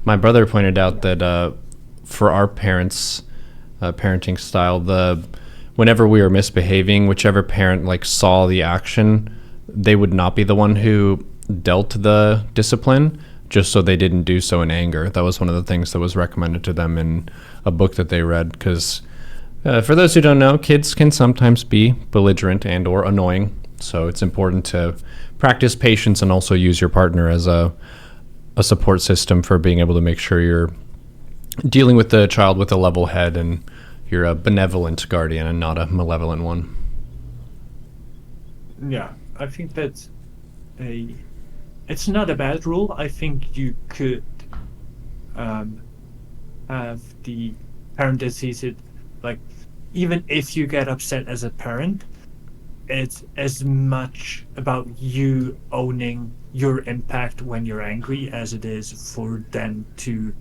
Speaker 1: My brother pointed out that for our parents' parenting style, whenever we were misbehaving, whichever parent like saw the action, they would not be the one who dealt the discipline, just so they didn't do so in anger. That was one of the things that was recommended to them in a book that they read, because for those who don't know, kids can sometimes be belligerent and or annoying, so it's important to practice patience and also use your partner as a support system for being able to make sure you're dealing with the child with a level head and you're a benevolent guardian and not a malevolent one.
Speaker 2: Yeah, I think it's not a bad rule. I think you could have the parent that sees it, like, even if you get upset as a parent, it's as much about you owning your impact when you're angry as it is for them to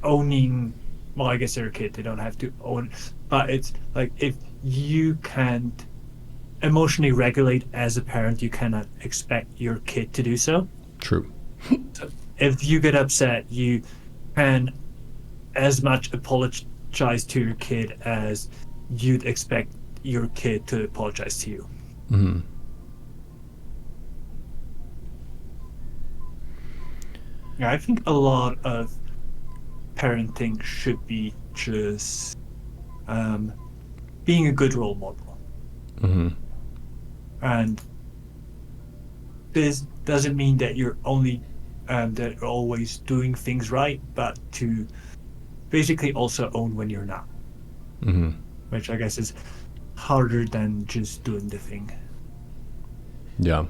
Speaker 2: owning. Well, I guess they're a kid; they don't have to own. But it's like if you can't emotionally regulate as a parent, you cannot expect your kid to do so.
Speaker 1: True.
Speaker 2: So if you get upset, you can as much apologize to your kid as you'd expect your kid to apologize to you.
Speaker 1: Mm-hmm.
Speaker 2: Yeah, I think a lot of parenting should be just being a good role model.
Speaker 1: Mm-hmm.
Speaker 2: And this doesn't mean that you're only that you're always doing things right, but to basically also own when you're not,
Speaker 1: Mm-hmm.
Speaker 2: which I guess is harder than just doing the thing.
Speaker 1: Yeah.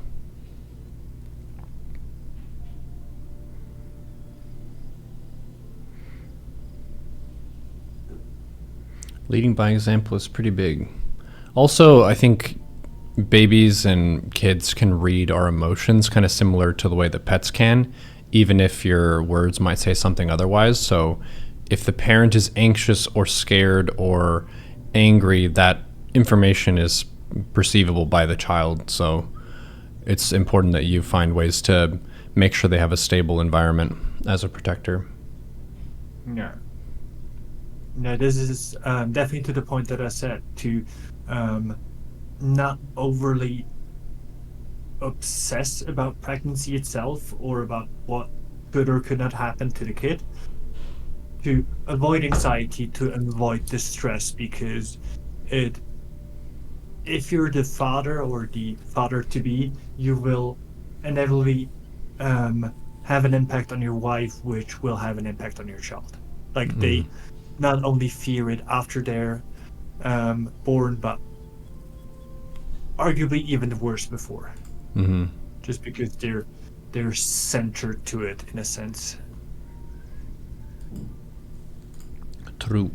Speaker 1: Leading by example is pretty big. Also, I think babies and kids can read our emotions kind of similar to the way that pets can, even if your words might say something otherwise. So if the parent is anxious or scared or angry, that information is perceivable by the child. So it's important that you find ways to make sure they have a stable environment as a protector.
Speaker 2: Yeah. No, this is definitely to the point that I said, to not overly obsess about pregnancy itself or about what could or could not happen to the kid, to avoid anxiety, to avoid distress, because it if you're the father or the father to be, you will inevitably have an impact on your wife, which will have an impact on your child. Like they not only fear it after they're born, but arguably even worse before,
Speaker 1: Mm-hmm.
Speaker 2: just because they're centered to it in a sense.
Speaker 1: True.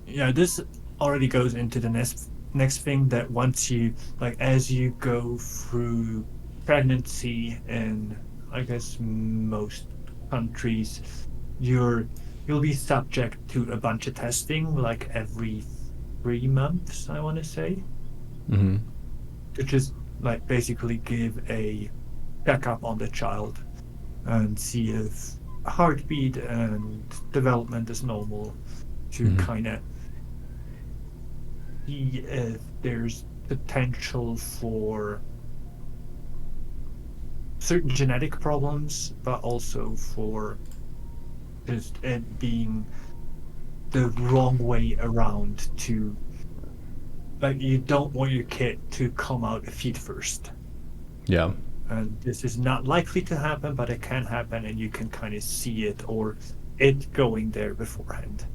Speaker 2: Yeah, this already goes into the next thing, that once you, like, as you go through pregnancy in, I guess, most countries, you'll be subject to a bunch of testing, like every 3 months, I want to say,
Speaker 1: Mm-hmm.
Speaker 2: to just like basically give a checkup on the child and see if heartbeat and development is normal, to
Speaker 1: Mhm.
Speaker 2: kind of see if there's potential for certain genetic problems, but also for just it being the wrong way around, to, like, you don't want your kid to come out feet first.
Speaker 1: Yeah.
Speaker 2: And this is not likely to happen, but it can happen, and you can kind of see it or it going there beforehand.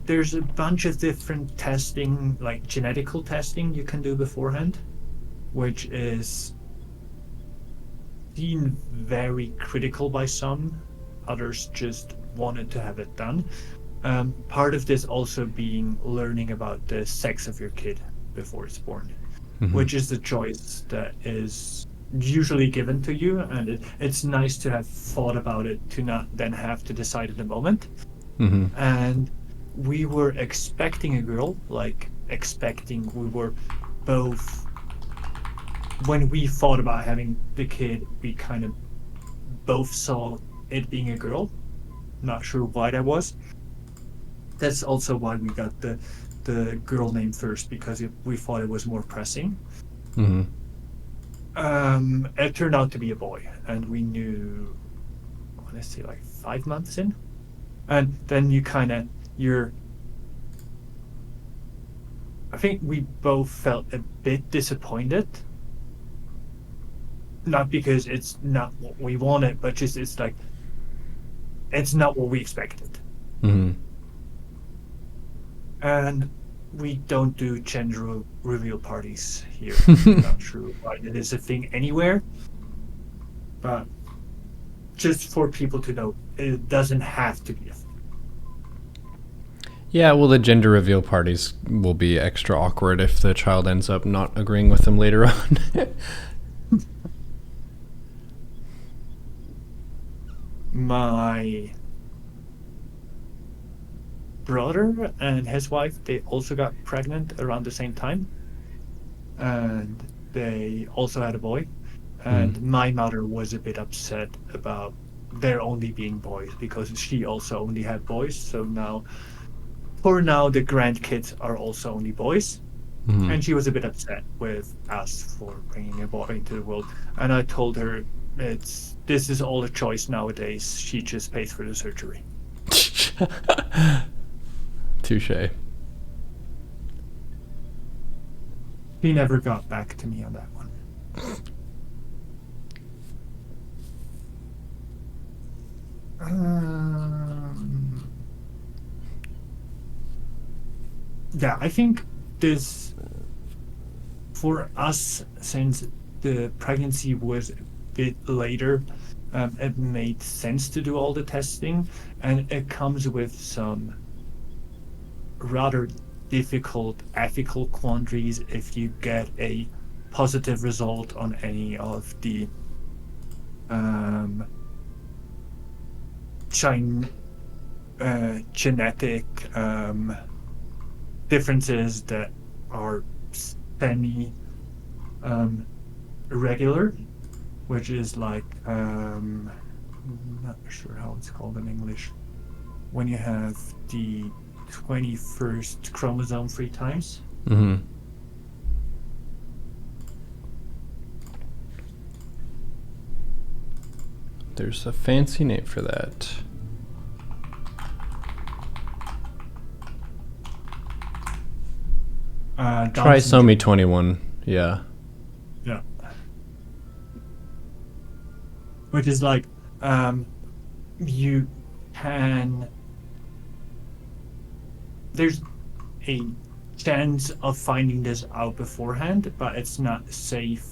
Speaker 2: There's a bunch of different testing, like genetical testing, you can do beforehand, which is seen very critical by some. Others just wanted to have it done. Part of this also being learning about the sex of your kid before it's born,
Speaker 1: Mhm.
Speaker 2: which is the choice that is usually given to you, and it's nice to have thought about it, to not then have to decide at the moment.
Speaker 1: Mhm.
Speaker 2: And we were expecting a girl, we were both, when we thought about having the kid, we kind of both saw it being a girl. Not sure why that was. That's also why we got the girl name first, because we thought it was more pressing.
Speaker 1: Mhm.
Speaker 2: It turned out to be a boy, and we knew, I want to say, like 5 months in. And then I think we both felt a bit disappointed. Not because it's not what we wanted, but just it's like, it's not what we expected.
Speaker 1: Mhm.
Speaker 2: And we don't do gender reveal parties here. I'm not sure why it is a thing anywhere, but just for people to know, it doesn't have to be a thing.
Speaker 1: Yeah, well, the gender reveal parties will be extra awkward if the child ends up not agreeing with them later on.
Speaker 2: my brother and his wife, they also got pregnant around the same time, and they also had a boy. And my mother was a bit upset about there only being boys because she also only had boys. So now, for now, the grandkids are also only boys.
Speaker 1: Mhm.
Speaker 2: And she was a bit upset with us for bringing a boy into the world. And I told her this is all a choice nowadays. She just pays for the surgery.
Speaker 1: Touche.
Speaker 2: He never got back to me on that one. Yeah, I think this, for us, since the pregnancy was a bit later, it made sense to do all the testing, and it comes with some rather difficult ethical quandaries if you get a positive result on any of the genetic differences that are semi irregular, which is like I'm not sure how it's called in English. When you have the 21st chromosome 3 times.
Speaker 1: Mm-hmm. There's a fancy name for that. Trisomy 21. Yeah.
Speaker 2: Yeah. Which is like you can. There's a chance of finding this out beforehand, but it's not safe.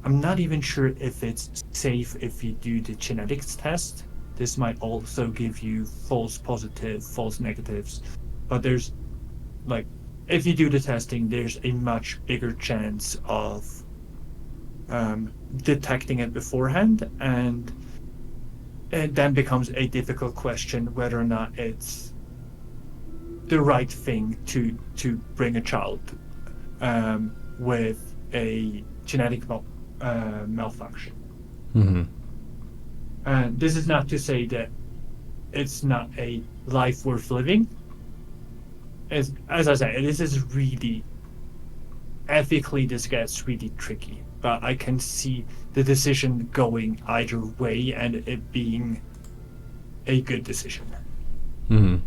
Speaker 2: I'm not even sure if it's safe if you do the genetics test. This might also give you false positive, false negatives. But there's, like, if you do the testing, there's a much bigger chance of detecting it beforehand, and it then becomes a difficult question whether or not it's the right thing to bring a child with a genetic malfunction.
Speaker 1: Mm-hmm.
Speaker 2: And this is not to say that it's not a life worth living. As I said, this is really ethically, this gets really tricky. But I can see the decision going either way and it being a good decision.
Speaker 1: Mm-hmm.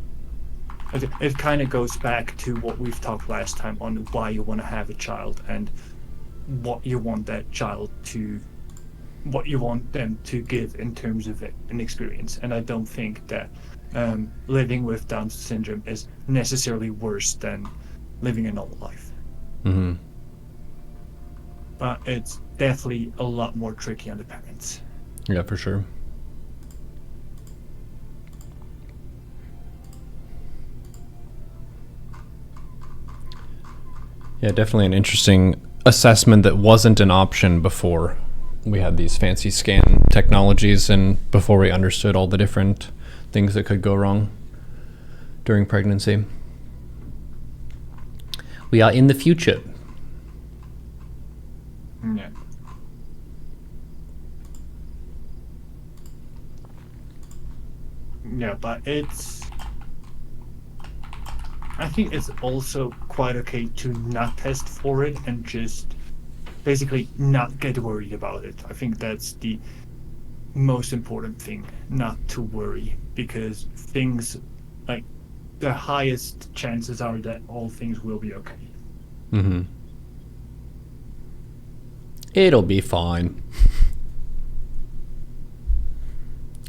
Speaker 2: It kind of goes back to what we've talked last time on why you want to have a child and what you want that child to, what you want them to give in terms of an experience. And I don't think that living with Down syndrome is necessarily worse than living a normal life.
Speaker 1: Mm-hmm.
Speaker 2: But it's definitely a lot more tricky on the parents.
Speaker 1: Yeah, for sure. Yeah, definitely an interesting assessment that wasn't an option before we had these fancy scan technologies and before we understood all the different things that could go wrong during pregnancy. We are in the future.
Speaker 2: Yeah. Yeah, but I think it's also quite okay to not test for it and just basically not get worried about it. I think that's the most important thing, not to worry, because things, like, the highest chances are that all things will be okay.
Speaker 1: Mm-hmm. It'll be fine.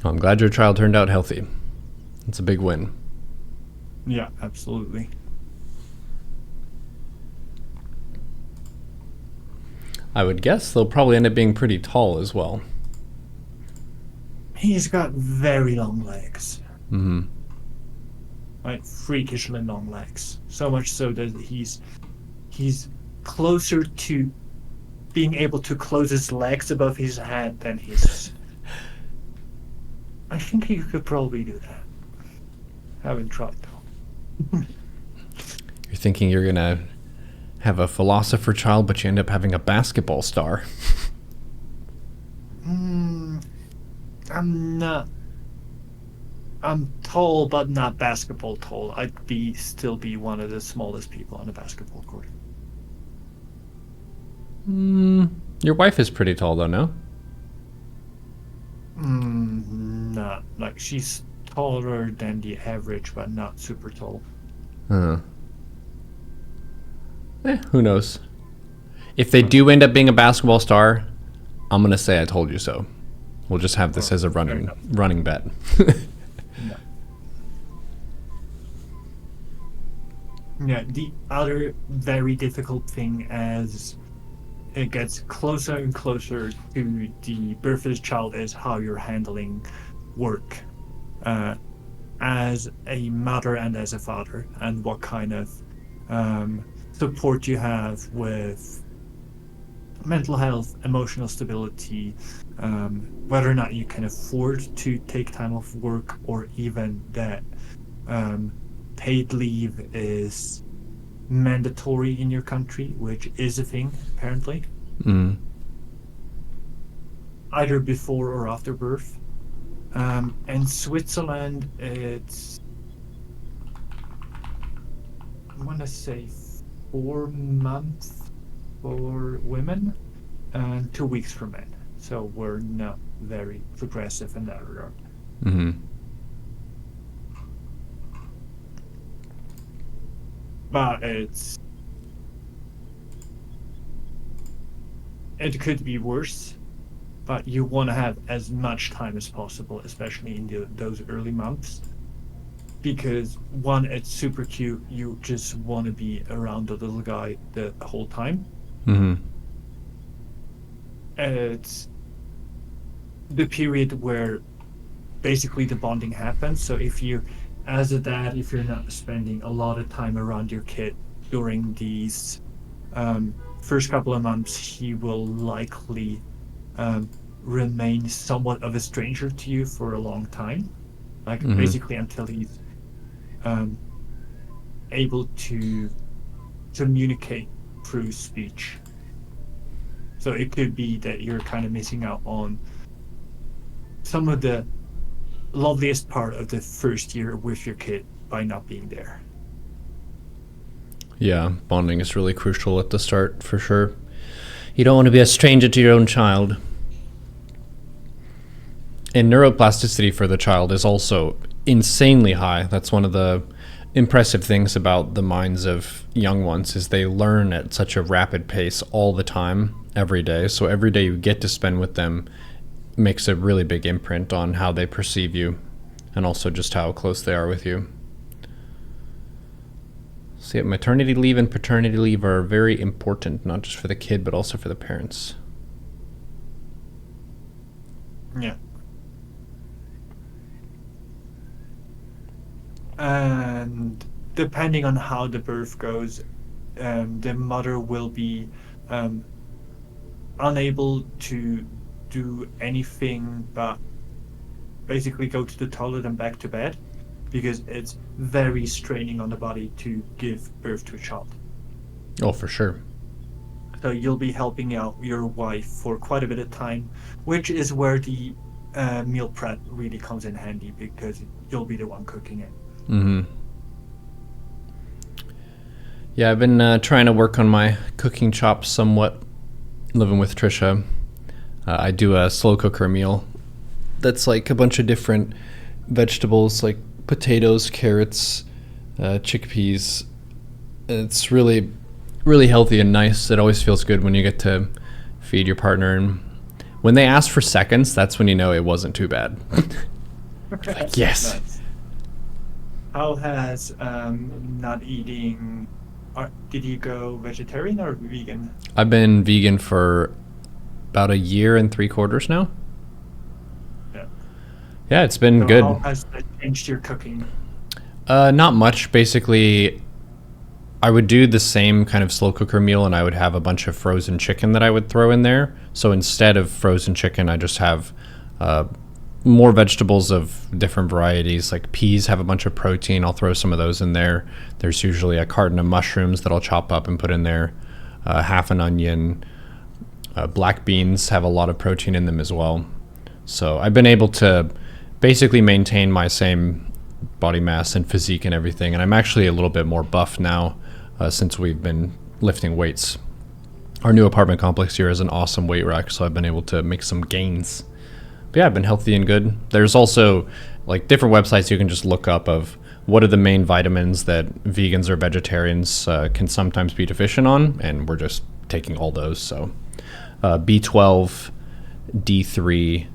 Speaker 1: I'm glad your child turned out healthy. It's a big win.
Speaker 2: Yeah, absolutely.
Speaker 1: I would guess they'll probably end up being pretty tall as well.
Speaker 2: He's got very long legs.
Speaker 1: Mm-hmm.
Speaker 2: Like, freakishly long legs. So much so that he's closer to being able to close his legs above his head than his I think you could probably do that. Haven't tried though.
Speaker 1: You're thinking you're gonna have a philosopher child, but you end up having a basketball star.
Speaker 2: I'm not. I'm tall, but not basketball tall. I'd still be one of the smallest people on a basketball court.
Speaker 1: Your wife is pretty tall, though, no?
Speaker 2: Not like she's taller than the average, but not super tall.
Speaker 1: Who knows? If they do end up being a basketball star, I'm gonna say I told you so. We'll just have this as a running bet.
Speaker 2: No. Yeah, the other very difficult thing as it gets closer and closer to the birth of the child is how you're handling work as a mother and as a father, and what kind of support you have with mental health, emotional stability, whether or not you can afford to take time off work, or even that paid leave is mandatory in your country, which is a thing apparently. Either before or after birth. In Switzerland, it's, I want to say 4 months for women and 2 weeks for men. So we're not very progressive in that regard. But it could be worse, but you want to have as much time as possible, especially in those early months, because one, it's super cute. You just want to be around the little guy the whole time. It's the period where basically the bonding happens. So if you, as a dad, if you're not spending a lot of time around your kid during these first couple of months, he will likely remain somewhat of a stranger to you for a long time, like basically until he's able to communicate through speech. So it could be that you're kind of missing out on some of the loveliest part of the first year with your kid by not being there.
Speaker 1: Yeah, bonding is really crucial at the start, for sure. You don't want to be a stranger to your own child. And neuroplasticity for the child is also insanely high. That's one of the impressive things about the minds of young ones, is they learn at such a rapid pace all the time, every day. So every day you get to spend with them makes a really big imprint on how they perceive you, and also just how close they are with you. So yeah, maternity leave and paternity leave are very important, not just for the kid, but also for the parents.
Speaker 2: Yeah. And depending on how the birth goes, the mother will be unable to do anything but basically go to the toilet and back to bed, because it's very straining on the body to give birth to a child.
Speaker 1: Oh, for sure.
Speaker 2: So you'll be helping out your wife for quite a bit of time, which is where the meal prep really comes in handy, because you'll be the one cooking it.
Speaker 1: Yeah, I've been trying to work on my cooking chops somewhat, living with Trisha. I do a slow cooker meal that's like a bunch of different vegetables, like potatoes, carrots, chickpeas. It's really, really healthy and nice. It always feels good when you get to feed your partner. And when they ask for seconds, that's when you know it wasn't too bad. Like, yes.
Speaker 2: Nice. How has not eating... did you go vegetarian or vegan?
Speaker 1: I've been vegan for about 1 year and 3/4 now.
Speaker 2: Yeah.
Speaker 1: Yeah, it's been
Speaker 2: So
Speaker 1: good.
Speaker 2: how has that changed your cooking?
Speaker 1: Not much. Basically, I would do the same kind of slow cooker meal, and I would have a bunch of frozen chicken that I would throw in there. So instead of frozen chicken, I just have more vegetables of different varieties. Like peas have a bunch of protein. I'll throw some of those in there. There's usually a carton of mushrooms that I'll chop up and put in there. Half an onion. Black beans have a lot of protein in them as well. So I've been able to basically maintain my same body mass and physique and everything. And I'm actually a little bit more buff now since we've been lifting weights. Our new apartment complex here is an awesome weight rack, so I've been able to make some gains. But yeah, I've been healthy and good. There's also like different websites you can just look up of what are the main vitamins that vegans or vegetarians can sometimes be deficient on, and we're just taking all those. So B12, D3,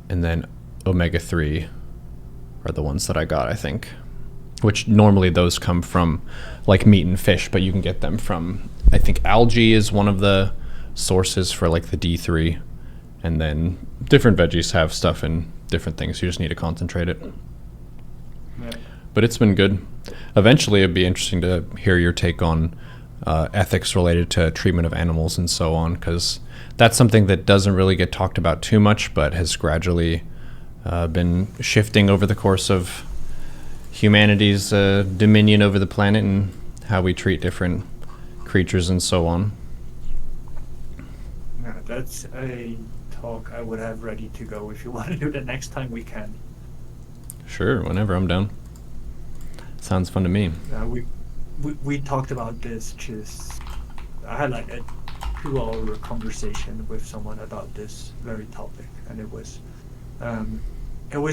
Speaker 1: and then omega-3 are the ones that I got, I think. Which normally those come from like meat and fish, but you can get them from, I think algae is one of the sources for like the D3. And then different veggies have stuff in different things. You just need to concentrate it.
Speaker 2: Yeah.
Speaker 1: But it's been good. Eventually, it'd be interesting to hear your take on ethics related to treatment of animals and so on, because that's something that doesn't really get talked about too much, but has gradually been shifting over the course of humanity's dominion over the planet and how we treat different creatures and so on.
Speaker 2: Yeah, that's a talk I would have ready to go. If you want to do that next time, we can.
Speaker 1: Sure, whenever I'm down. Sounds fun to me.
Speaker 2: We talked about this. I had like a 2-hour conversation with someone about this very topic, and it was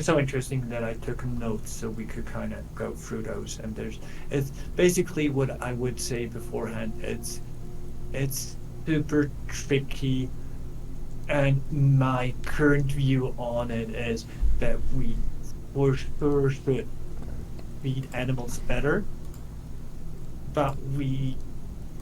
Speaker 2: so interesting that I took notes so we could kind of go through those. And it's basically what I would say beforehand. It's super tricky. And my current view on it is that we for sure should feed animals better, but we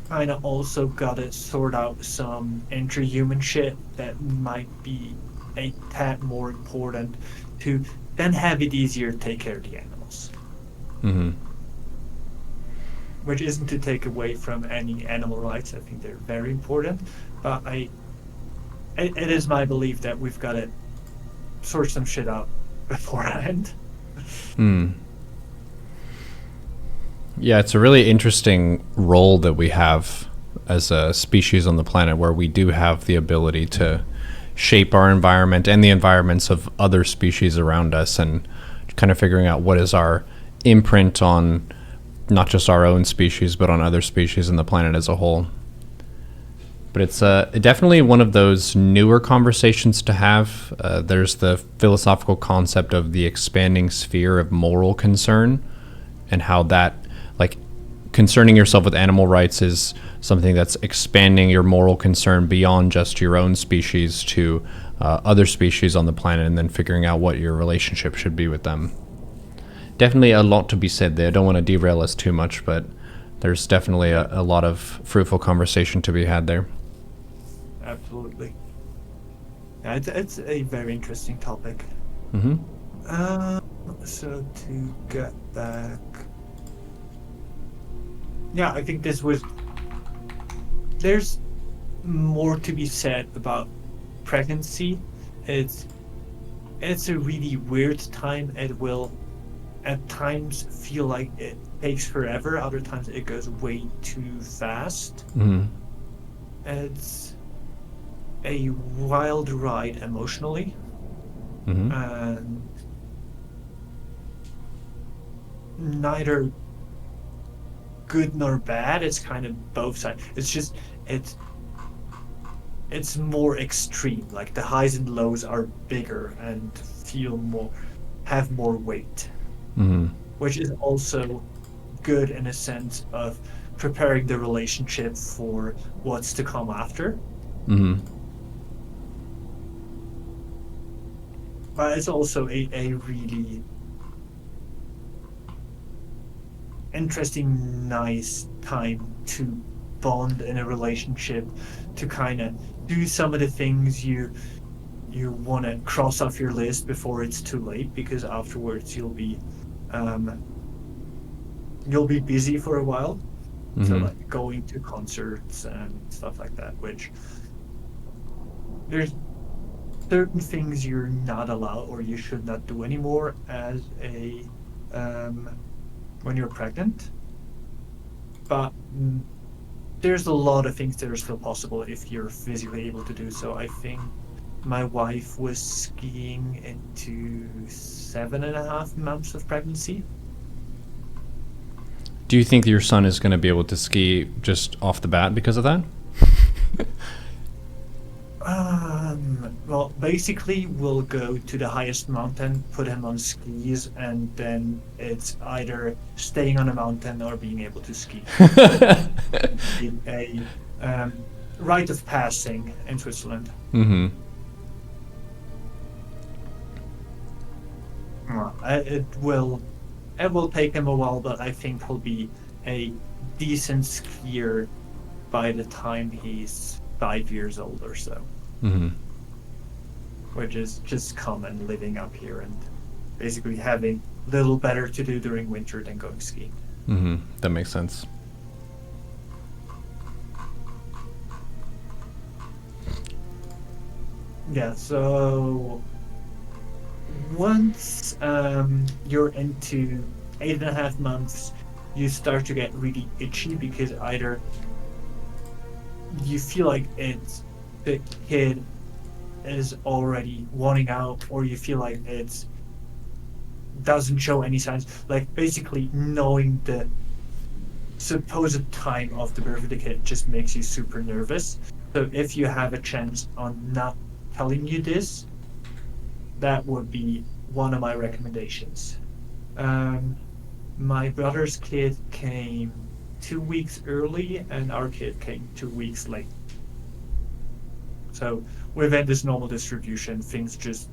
Speaker 2: kind of also gotta sort out some interhuman shit that might be a tad more important to then have it easier to take care of the animals.
Speaker 1: Mm-hmm.
Speaker 2: Which isn't to take away from any animal rights. I think they're very important, but it is my belief that we've got to sort some shit out beforehand.
Speaker 1: Yeah, it's a really interesting role that we have as a species on the planet, where we do have the ability to shape our environment and the environments of other species around us, and kind of figuring out what is our imprint on not just our own species, but on other species and the planet as a whole. But it's definitely one of those newer conversations to have. There's the philosophical concept of the expanding sphere of moral concern, and how that, like, concerning yourself with animal rights is something that's expanding your moral concern beyond just your own species to other species on the planet, and then figuring out what your relationship should be with them. Definitely a lot to be said there. I don't want to derail us too much, but there's definitely a lot of fruitful conversation to be had there.
Speaker 2: Absolutely. Yeah, it's a very interesting topic.
Speaker 1: Mm-hmm.
Speaker 2: So to get back, yeah, I think there's more to be said about pregnancy. It's a really weird time. It will at times feel like it takes forever. Other times it goes way too fast.
Speaker 1: Mm-hmm.
Speaker 2: It's a wild ride emotionally.
Speaker 1: Mm-hmm.
Speaker 2: And neither good nor bad. It's kind of both sides. It's just it's more extreme. Like the highs and lows are bigger and have more weight.
Speaker 1: Mm-hmm.
Speaker 2: Which is also good in a sense of preparing the relationship for what's to come after.
Speaker 1: Mm-hmm.
Speaker 2: But it's also a really interesting, nice time to bond in a relationship, to kind of do some of the things you want to cross off your list before it's too late, because afterwards you'll be busy for a while. Mm-hmm. So like going to concerts and stuff like that, which there's certain things you're not allowed or you should not do anymore as a when you're pregnant. But there's a lot of things that are still possible if you're physically able to do so. I think my wife was skiing into 7.5 months of pregnancy.
Speaker 1: Do you think your son is going to be able to ski just off the bat because of that?
Speaker 2: Well, basically, we'll go to the highest mountain, put him on skis, and then it's either staying on a mountain or being able to ski. a rite of passing in Switzerland.
Speaker 1: Mm-hmm.
Speaker 2: It will take him a while, but I think he'll be a decent skier by the time he's 5 years old or so.
Speaker 1: Mm-hmm.
Speaker 2: Which is just common living up here and basically having little better to do during winter than going skiing.
Speaker 1: Mm-hmm. That makes sense.
Speaker 2: Yeah, so once you're into 8.5 months, you start to get really itchy because either you feel like the kid is already wanting out, or you feel like it doesn't show any signs. Like basically knowing the supposed time of the birth of the kid just makes you super nervous. So if you have a chance on not telling you this, that would be one of my recommendations. My brother's kid came 2 weeks early and our kid came 2 weeks late. So within this normal distribution, things just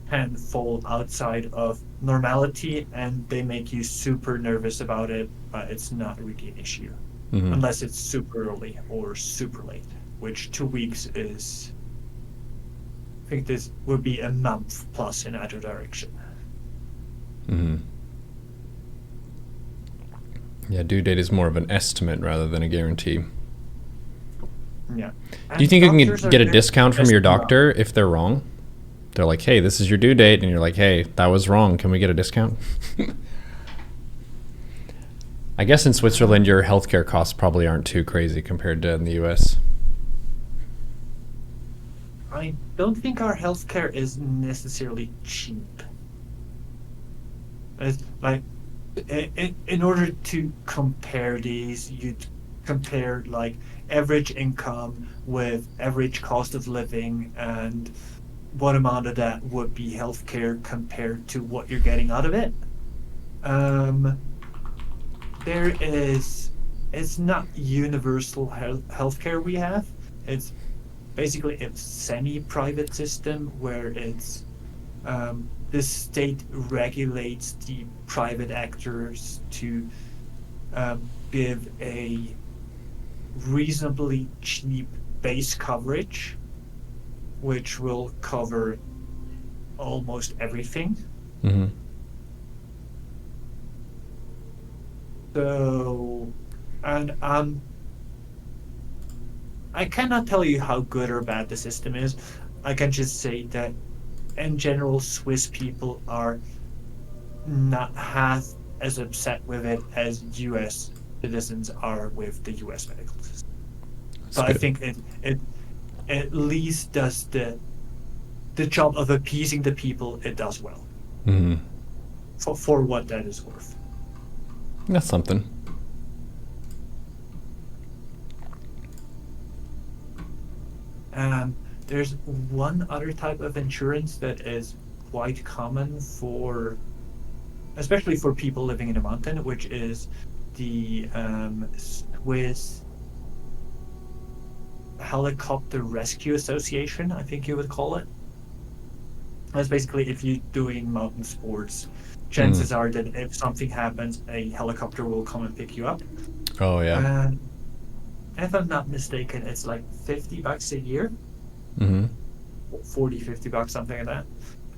Speaker 2: can fall outside of normality and they make you super nervous about it, but it's not really an issue.
Speaker 1: Mm-hmm.
Speaker 2: Unless it's super early or super late, which 2 weeks is... I think this would be a month plus in either direction.
Speaker 1: Mm-hmm. Yeah, due date is more of an estimate rather than a guarantee.
Speaker 2: Yeah.
Speaker 1: Do you think you can get a discount from your doctor if they're wrong? They're like, hey, this is your due date, and you're like, hey, that was wrong. Can we get a discount? I guess in Switzerland, your healthcare costs probably aren't too crazy compared to in the US.
Speaker 2: I don't think our healthcare is necessarily cheap. It's like, in order to compare these, you'd compare like average income with average cost of living and what amount of that would be healthcare compared to what you're getting out of it. It's not universal healthcare we have. It's basically a semi-private system where it's the state regulates the private actors to give a reasonably cheap base coverage, which will cover almost everything.
Speaker 1: Mm-hmm.
Speaker 2: So, and I cannot tell you how good or bad the system is. I can just say that in general, Swiss people are not half as upset with it as US citizens are with the US medical system. So I think it at least does the job of appeasing the people. It does well.
Speaker 1: Mm-hmm.
Speaker 2: For what that is worth.
Speaker 1: That's something.
Speaker 2: There's one other type of insurance that is quite common especially for people living in a mountain, which is the Swiss Helicopter Rescue Association, I think you would call it. That's basically if you're doing mountain sports, chances are that if something happens, a helicopter will come and pick you up.
Speaker 1: Oh, yeah.
Speaker 2: And if I'm not mistaken, it's like $50 a year.
Speaker 1: Mm-hmm.
Speaker 2: 40, $50, something like that.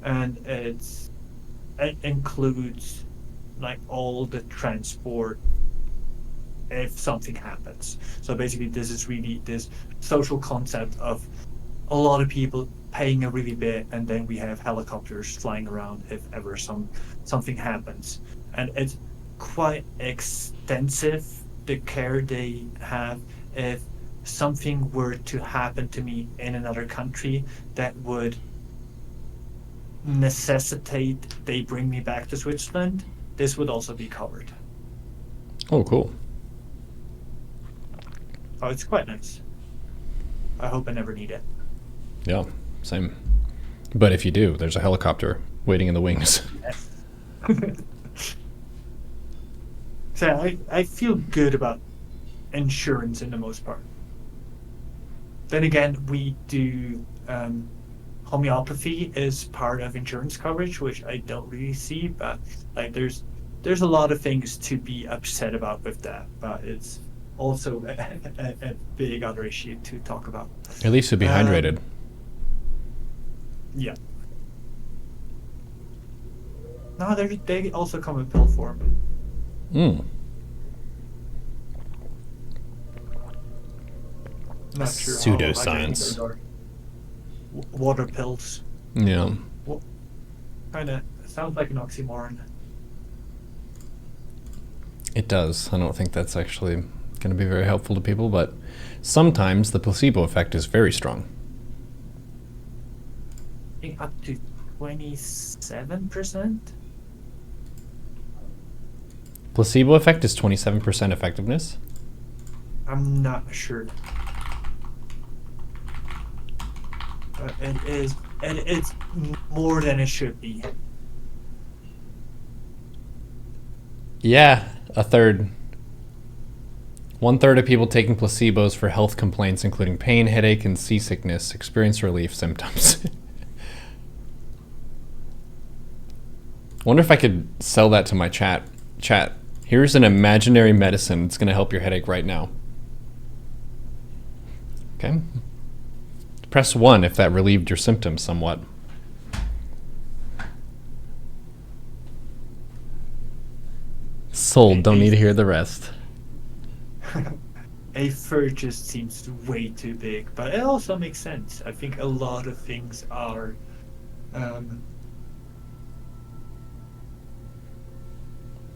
Speaker 2: And it includes like all the transport if something happens. So basically this is really this social concept of a lot of people paying a really bit, and then we have helicopters flying around if ever something happens, and it's quite extensive the care they have. If something were to happen to me in another country that would necessitate they bring me back to Switzerland, this would also be covered.
Speaker 1: Oh, cool.
Speaker 2: Oh, it's quite nice. I hope I never need it.
Speaker 1: Yeah, same. But if you do, there's a helicopter waiting in the wings.
Speaker 2: So I feel good about insurance in the most part. Then again, we do homeopathy is part of insurance coverage, which I don't really see, but like there's a lot of things to be upset about with that, but it's also a big other issue to talk about.
Speaker 1: At least you'll be hydrated.
Speaker 2: Yeah. No, they also come in pill form. Not sure.
Speaker 1: Pseudoscience.
Speaker 2: Water pills.
Speaker 1: Yeah.
Speaker 2: Kind of sounds like an oxymoron.
Speaker 1: It does. I don't think that's actually going to be very helpful to people, but sometimes the placebo effect is very strong.
Speaker 2: I think up to 27%.
Speaker 1: Placebo effect is 27% effectiveness?
Speaker 2: I'm not sure. It's more than it should be.
Speaker 1: Yeah, a third. 1/3 of people taking placebos for health complaints, including pain, headache, and seasickness, experience relief symptoms. Wonder if I could sell that to my chat. Chat, here's an imaginary medicine that's going to help your headache right now. Okay. Press 1 if that relieved your symptoms somewhat. Sold, don't need to hear the rest.
Speaker 2: A third just seems way too big, but it also makes sense. I think a lot of things are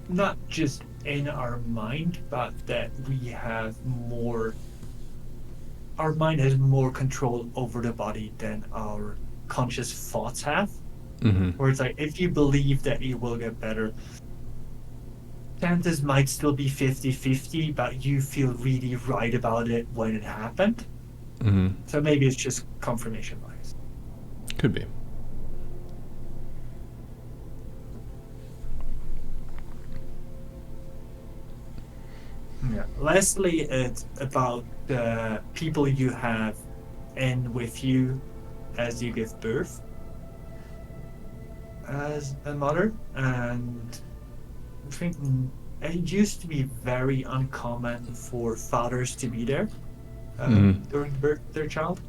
Speaker 2: not just in our mind, but that we have more. Our mind has more control over the body than our conscious thoughts have.
Speaker 1: Mm-hmm.
Speaker 2: Where it's like, if you believe that you will get better, chances might still be 50-50, but you feel really right about it when it happened.
Speaker 1: Mm-hmm.
Speaker 2: So maybe it's just confirmation bias.
Speaker 1: Could be.
Speaker 2: Yeah. Lastly, it's about the people you have in with you as you give birth as a mother, and I think it used to be very uncommon for fathers to be there during birth of their child.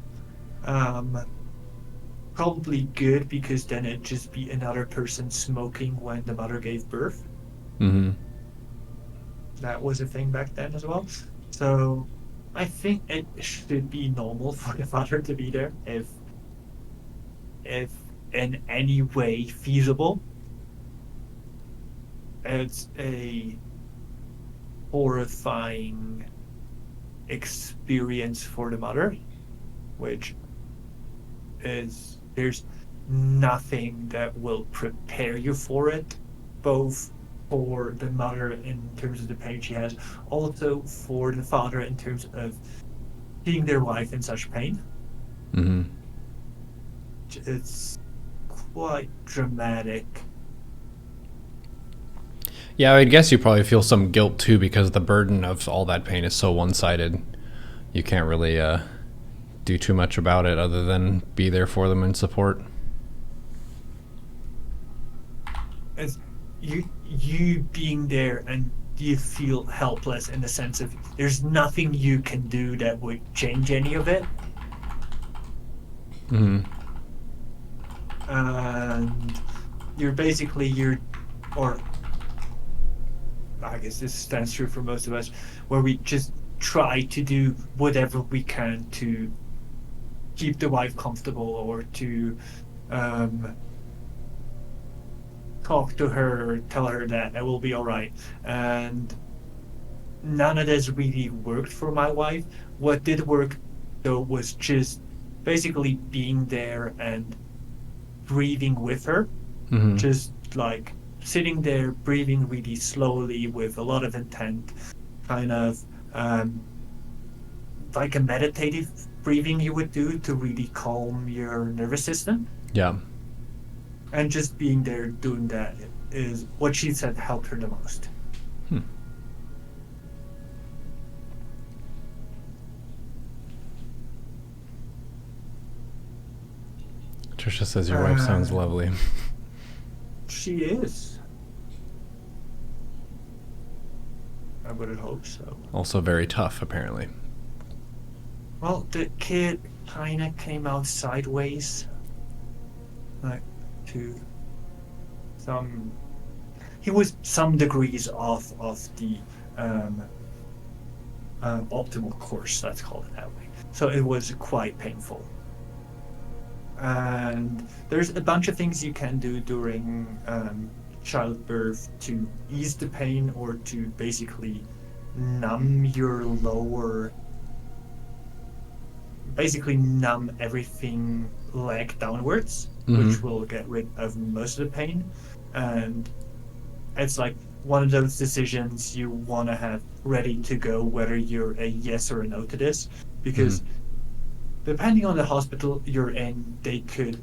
Speaker 2: Probably good, because then it'd just be another person smoking when the mother gave birth.
Speaker 1: Mm-hmm.
Speaker 2: That was a thing back then as well. So I think it should be normal for the father to be there if in any way feasible. It's a horrifying experience for the mother, which is, there's nothing that will prepare you for it, both for the mother in terms of the pain she has, also for the father in terms of seeing their wife in such pain.
Speaker 1: Mm-hmm.
Speaker 2: It's quite dramatic.
Speaker 1: Yeah, I guess you probably feel some guilt too, because the burden of all that pain is so one-sided. You can't really do too much about it other than be there for them and support.
Speaker 2: As you being there, and you feel helpless in the sense of there's nothing you can do that would change any of it.
Speaker 1: Mm-hmm.
Speaker 2: And or I guess this stands true for most of us, where we just try to do whatever we can to keep the wife comfortable or to talk to her, tell her that it will be all right. And none of this really worked for my wife. What did work though was just basically being there and breathing with her,
Speaker 1: Hmm.
Speaker 2: just like sitting there, breathing really slowly with a lot of intent, kind of um, like a meditative breathing you would do to really calm your nervous system.
Speaker 1: Yeah.
Speaker 2: And just being there doing that is what she said helped her the most.
Speaker 1: Hmm. Trisha says your wife sounds lovely.
Speaker 2: She is. I would hope so.
Speaker 1: Also very tough, apparently.
Speaker 2: Well, the kid kind of came out sideways, like to some. He was some degrees off of the um, optimal course. Let's call it that way. So it was quite painful. And there's a bunch of things you can do during childbirth to ease the pain or to basically numb your lower, basically numb everything leg downwards, which will get rid of most of the pain. And it's like one of those decisions you want to have ready to go, whether you're a yes or a no to this, because depending on the hospital you're in, they could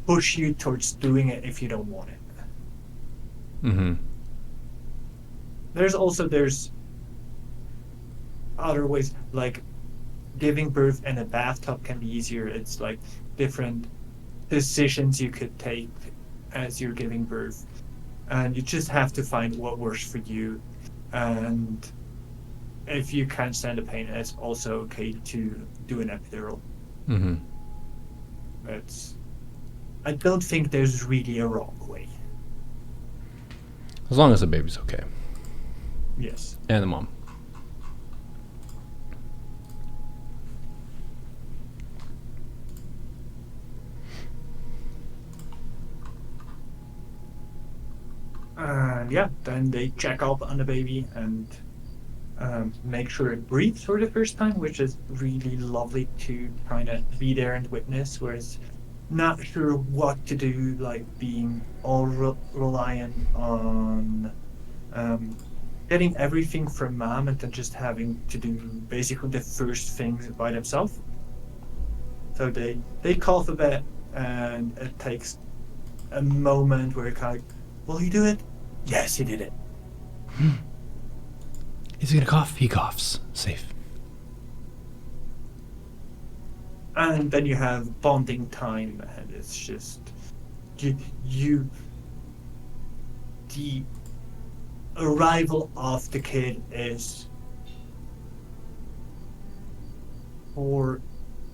Speaker 2: push you towards doing it if you don't want it.
Speaker 1: Mm-hmm.
Speaker 2: There's other ways, like giving birth in a bathtub can be easier. It's like different decisions you could take as you're giving birth, and you just have to find what works for you. And if you can't stand the pain, it's also okay to do an epidural.
Speaker 1: Mm-hmm.
Speaker 2: I don't think there's really a wrong way.
Speaker 1: As long as the baby's okay.
Speaker 2: Yes.
Speaker 1: And the mom.
Speaker 2: Yeah, then they check up on the baby and make sure it breathes for the first time, which is really lovely to kind of be there and witness. Whereas not sure what to do, like being all reliant on getting everything from mom and then just having to do basically the first things by themselves. So they cough a bit, and it takes a moment where it kind of, will he do it? Yes, he did it.
Speaker 1: Is he gonna cough? He coughs. Safe.
Speaker 2: And then you have bonding time, and it's just you the arrival of the kid is, for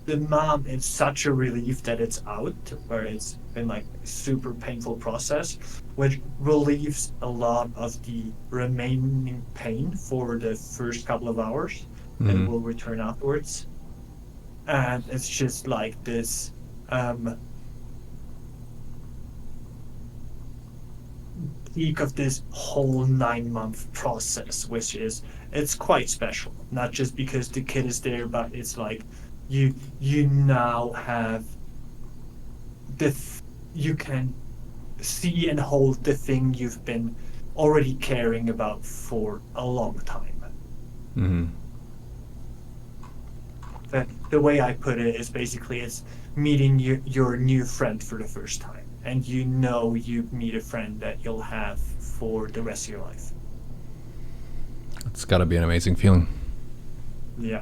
Speaker 2: the mom, it's such a relief that it's out, where it's been like a super painful process, which relieves a lot of the remaining pain for the first couple of hours and will return afterwards. And it's just like this peak of this whole 9-month process, which is, it's quite special, not just because the kid is there, but it's like you now have you can see and hold the thing you've been already caring about for a long time.
Speaker 1: Mm-hmm.
Speaker 2: The way I put it is basically it's meeting your new friend for the first time, and you meet a friend that you'll have for the rest of your life.
Speaker 1: It's got to be an amazing feeling.
Speaker 2: Yeah.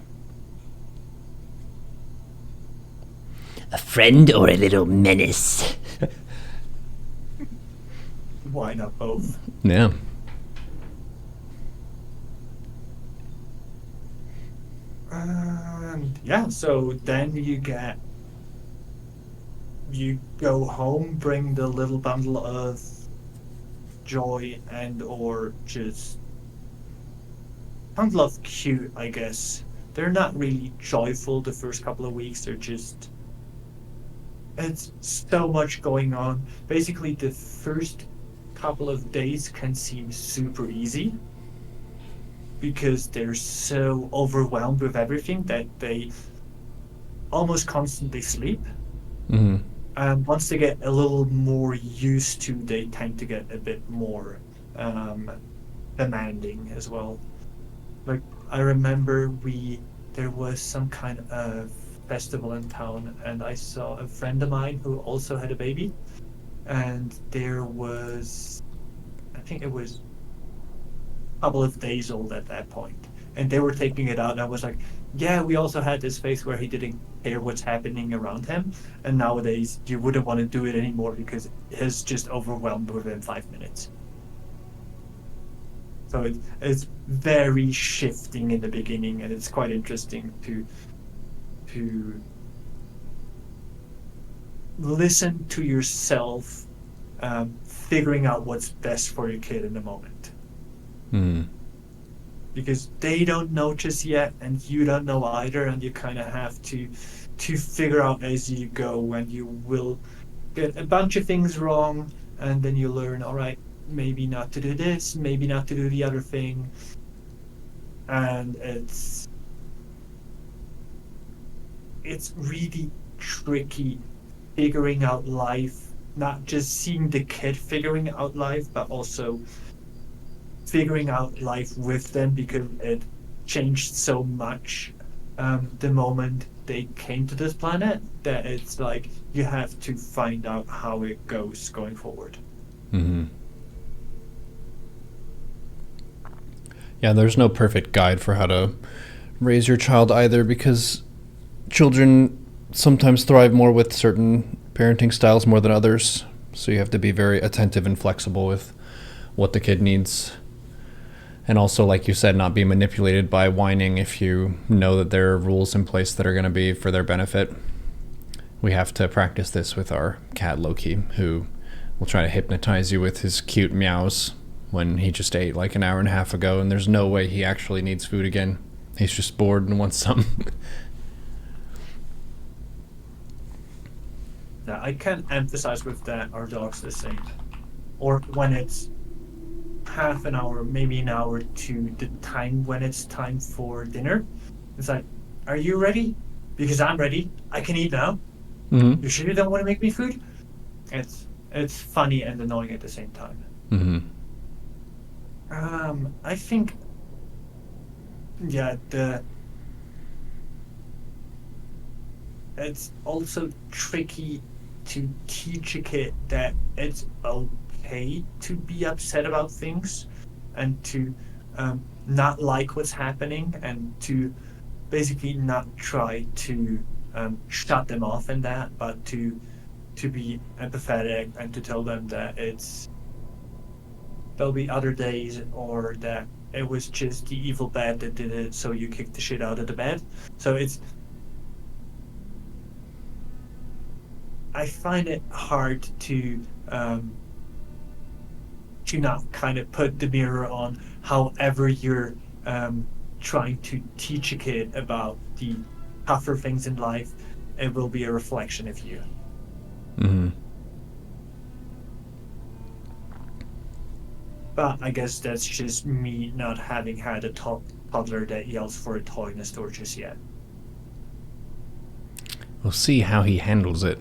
Speaker 4: A friend or a little menace?
Speaker 2: Why not both?
Speaker 1: Yeah.
Speaker 2: Yeah, so then you go home, bring the little bundle of joy and or just bundle of cute, I guess, they're not really joyful the first couple of weeks. They're just, it's so much going on. Basically, the first couple of days can seem super easy because they're so overwhelmed with everything that they almost constantly sleep.
Speaker 1: Mm-hmm.
Speaker 2: And once they get a little more used to, they tend to get a bit more demanding as well. Like I remember there was some kind of festival in town, and I saw a friend of mine who also had a baby, and there was, I think it was a couple of days old at that point, and they were taking it out, and I was like, yeah, we also had this phase where he didn't care what's happening around him, and nowadays you wouldn't want to do it anymore because it's just overwhelmed within 5 minutes. So it's very shifting in the beginning, and it's quite interesting to listen to yourself, figuring out what's best for your kid in the moment.
Speaker 1: Mm.
Speaker 2: Because they don't know just yet, and you don't know either, and you kind of have to figure out as you go, when you will get a bunch of things wrong, and then you learn, all right, maybe not to do this, maybe not to do the other thing, and it's really tricky figuring out life, not just seeing the kid figuring out life, but also figuring out life with them, because it changed so much the moment they came to this planet, that it's like you have to find out how it goes going forward.
Speaker 1: Mm-hmm. Yeah, there's no perfect guide for how to raise your child either, because children sometimes thrive more with certain parenting styles more than others. So you have to be very attentive and flexible with what the kid needs. And also, like you said, not be manipulated by whining if you know that there are rules in place that are going to be for their benefit. We have to practice this with our cat Loki, who will try to hypnotize you with his cute meows when he just ate like an hour and a half ago, and there's no way he actually needs food again. He's just bored and wants some.
Speaker 2: Yeah, I can't emphasize with that our dog's the same. Or when it's half an hour, maybe an hour to the time when it's time for dinner, it's like, are you ready? Because I'm ready. I can eat now.
Speaker 1: Mm-hmm.
Speaker 2: You sure you don't want to make me food? It's funny and annoying at the same time.
Speaker 1: Mm-hmm.
Speaker 2: I think, yeah, it's also tricky to teach a kid that it's okay to be upset about things, and to not like what's happening, and to basically not try to shut them off in that, but to be empathetic, and to tell them that there'll be other days, or that it was just the evil bed that did it, so you kicked the shit out of the bed. So I find it hard to not kind of put the mirror on however you're trying to teach a kid about the tougher things in life. It will be a reflection of you.
Speaker 1: Mm-hmm.
Speaker 2: But I guess that's just me not having had a toddler that yells for a toy in a store just yet.
Speaker 1: We'll see how he handles it.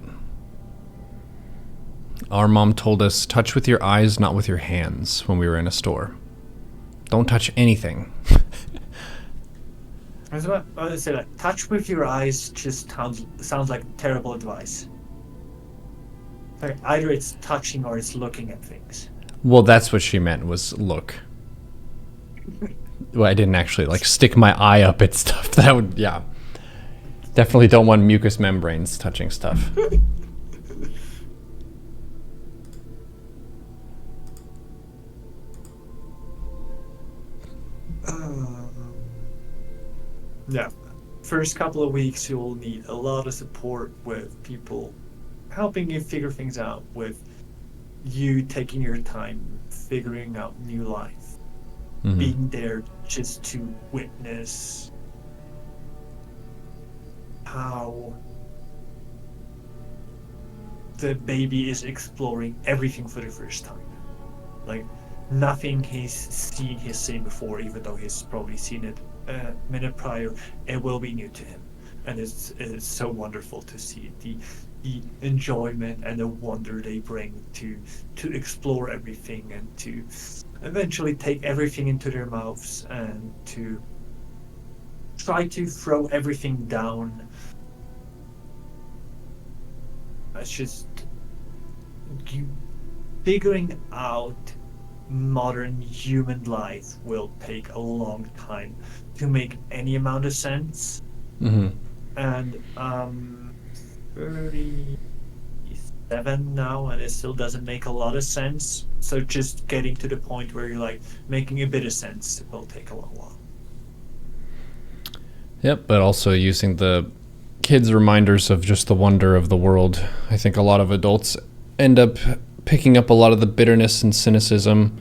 Speaker 1: Our mom told us, touch with your eyes, not with your hands, when we were in a store. Don't touch anything.
Speaker 2: I was about to say, like, touch with your eyes just sounds like terrible advice. Like, either it's touching or it's looking at things.
Speaker 1: Well, that's what she meant, was look. Well, I didn't actually, like, stick my eye up at stuff. That would, yeah. Definitely don't want mucous membranes touching stuff.
Speaker 2: Yeah. First couple of weeks, you'll need a lot of support with people helping you figure things out, with you taking your time figuring out new life,
Speaker 1: Mm-hmm.
Speaker 2: being there just to witness how the baby is exploring everything for the first time. Like, nothing he's seen before, even though he's probably seen it a minute prior. It will be new to him, and it's so wonderful to see the enjoyment and the wonder they bring to explore everything and to eventually take everything into their mouths and to try to throw everything down. It's just you figuring out modern human life will take a long time to make any amount of sense.
Speaker 1: Mm-hmm.
Speaker 2: And 37 now, and it still doesn't make a lot of sense. So just getting to the point where you're like making a bit of sense will take a long while.
Speaker 1: Yep, but also using the kids' reminders of just the wonder of the world. I think a lot of adults end up picking up a lot of the bitterness and cynicism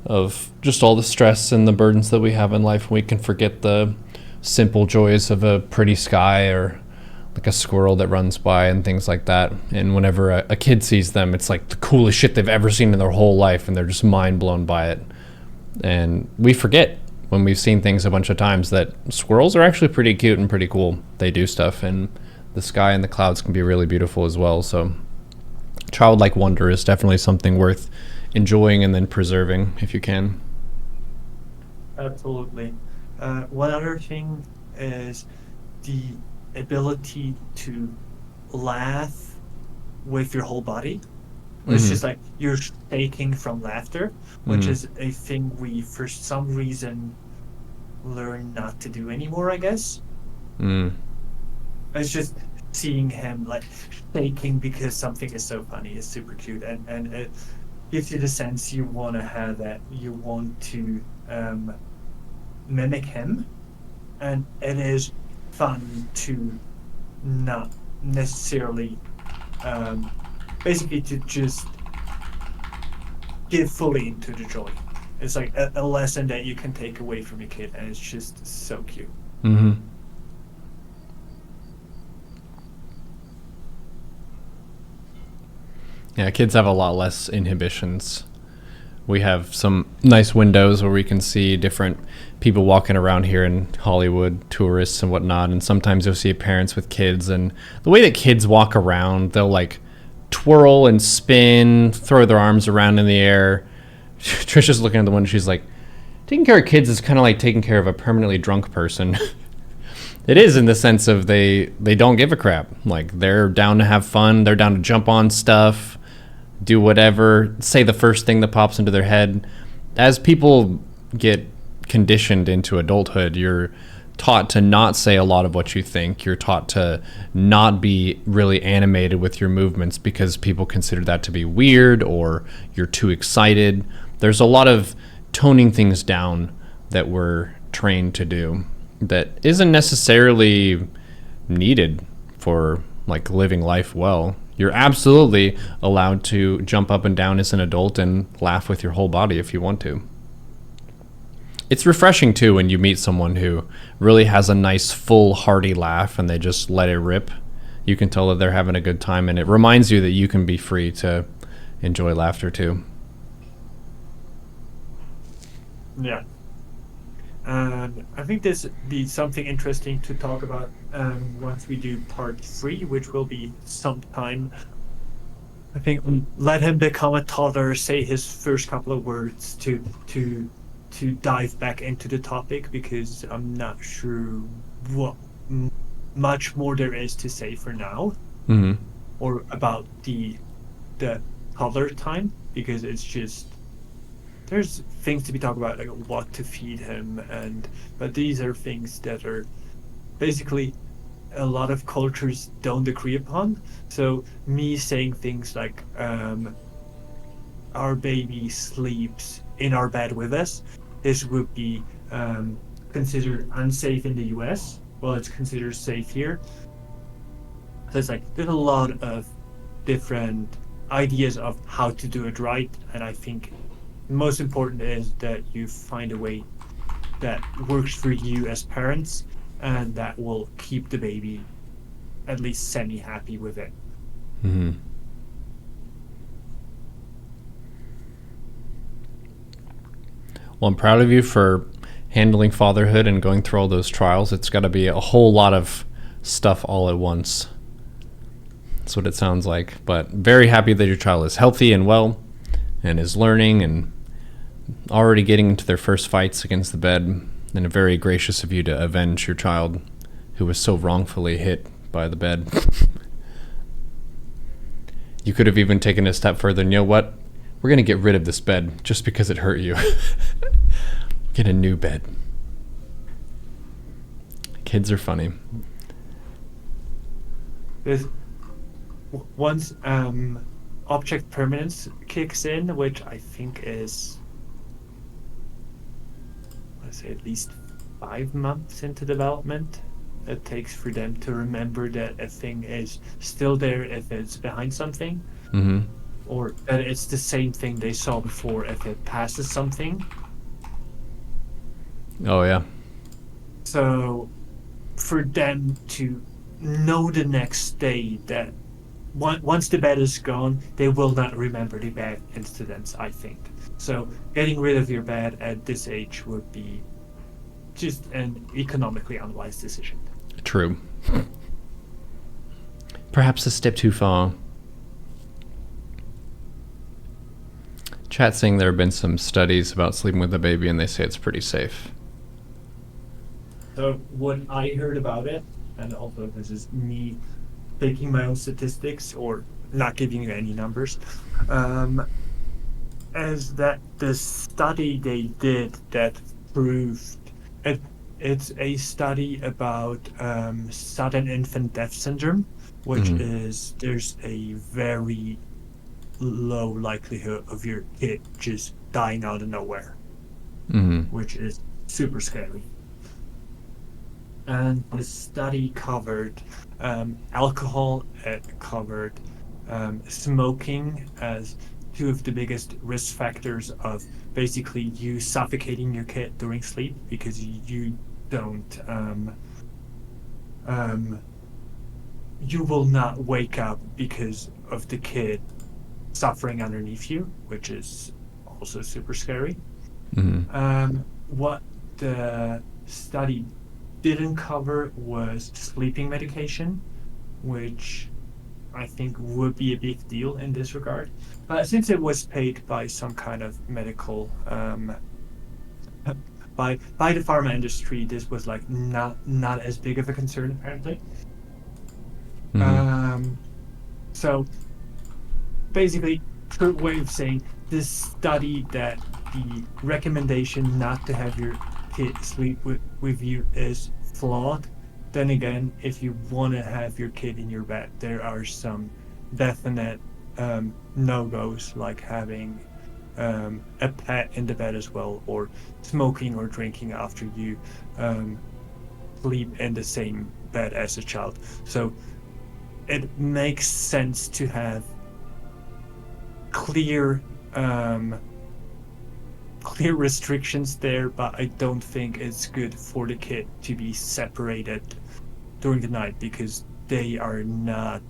Speaker 1: of just all the stress and the burdens that we have in life. We can forget the simple joys of a pretty sky or like a squirrel that runs by and things like that. And whenever a kid sees them, it's like the coolest shit they've ever seen in their whole life, and they're just mind blown by it. And we forget when we've seen things a bunch of times that squirrels are actually pretty cute and pretty cool. They do stuff, and the sky and the clouds can be really beautiful as well. So childlike wonder is definitely something worth enjoying and then preserving if you can.
Speaker 2: Absolutely. One other thing is the ability to laugh with your whole body. It's just like you're shaking from laughter, which is a thing we, for some reason, learn not to do anymore, I guess. It's just seeing him like shaking because something is so funny is super cute, and it gives you the sense you want to have that, you want to mimic him, and it is fun to not necessarily basically to just get fully into the joy. It's like a lesson that you can take away from your kid, and it's just so cute.
Speaker 1: Yeah, kids have a lot less inhibitions. We have some nice windows where we can see different people walking around here in Hollywood, tourists and whatnot, and sometimes you'll see parents with kids, and the way that kids walk around, they'll like twirl and spin, throw their arms around in the air. Trisha's looking at the window, she's like, taking care of kids is kind of like taking care of a permanently drunk person. It is, in the sense of they don't give a crap. Like, they're down to have fun, they're down to jump on stuff, do whatever, say the first thing that pops into their head. As people get conditioned into adulthood, you're taught to not say a lot of what you think. You're taught to not be really animated with your movements because people consider that to be weird or you're too excited. There's a lot of toning things down that we're trained to do that isn't necessarily needed for like living life well. You're absolutely allowed to jump up and down as an adult and laugh with your whole body if you want to. It's refreshing too when you meet someone who really has a nice full hearty laugh and they just let it rip. You can tell that they're having a good time, and it reminds you that you can be free to enjoy laughter too.
Speaker 2: Yeah. And I think this would be something interesting to talk about once we do part 3, which will be sometime. I think let him become a toddler, say his first couple of words to dive back into the topic, because I'm not sure what much more there is to say for now, or about the toddler time, because it's just there's things to be talked about, like what to feed him, but these are things that are basically a lot of cultures don't agree upon. So me saying things like our baby sleeps in our bed with us, this would be considered unsafe in the US. Well, it's considered safe here. So it's like there's a lot of different ideas of how to do it right, and I think most important is that you find a way that works for you as parents and that will keep the baby at least semi-happy with it.
Speaker 1: Mm-hmm. Well, I'm proud of you for handling fatherhood and going through all those trials. It's got to be a whole lot of stuff all at once. That's what it sounds like. But very happy that your child is healthy and well and is learning and already getting into their first fights against the bed. And very gracious of you to avenge your child who was so wrongfully hit by the bed. You could have even taken a step further and, you know what? We're going to get rid of this bed just because it hurt you. Get a new bed. Kids are funny.
Speaker 2: Once object permanence kicks in, which I think is, let's say, at least 5 months into development, it takes for them to remember that a thing is still there if it's behind something,
Speaker 1: Mm-hmm.
Speaker 2: or that it's the same thing they saw before if it passes something.
Speaker 1: Oh, yeah.
Speaker 2: So for them to know the next day that once the bed is gone, they will not remember the bad incidents, I think. So getting rid of your bed at this age would be just an economically unwise decision.
Speaker 1: True. Perhaps a step too far. Chat saying there have been some studies about sleeping with a baby and they say it's pretty safe.
Speaker 2: So what I heard about it, and also this is me taking my own statistics or not giving you any numbers, is that the study they did that proved it's a study about sudden infant death syndrome, which is there's a very low likelihood of your kid just dying out of nowhere, which is super scary. And the study covered alcohol, it covered smoking as two of the biggest risk factors of basically you suffocating your kid during sleep because you don't you will not wake up because of the kid suffering underneath you, which is also super scary. What the study didn't cover was sleeping medication, which I think would be a big deal in this regard. Since it was paid by some kind of medical, by the pharma industry, this was like not as big of a concern apparently. So basically, short way of saying this study that the recommendation not to have your kid sleep with you is flawed. Then again, if you want to have your kid in your bed, there are some definite no-goes, like having a pet in the bed as well, or smoking or drinking after you sleep in the same bed as a child. So it makes sense to have clear restrictions there, but I don't think it's good for the kid to be separated during the night because they are not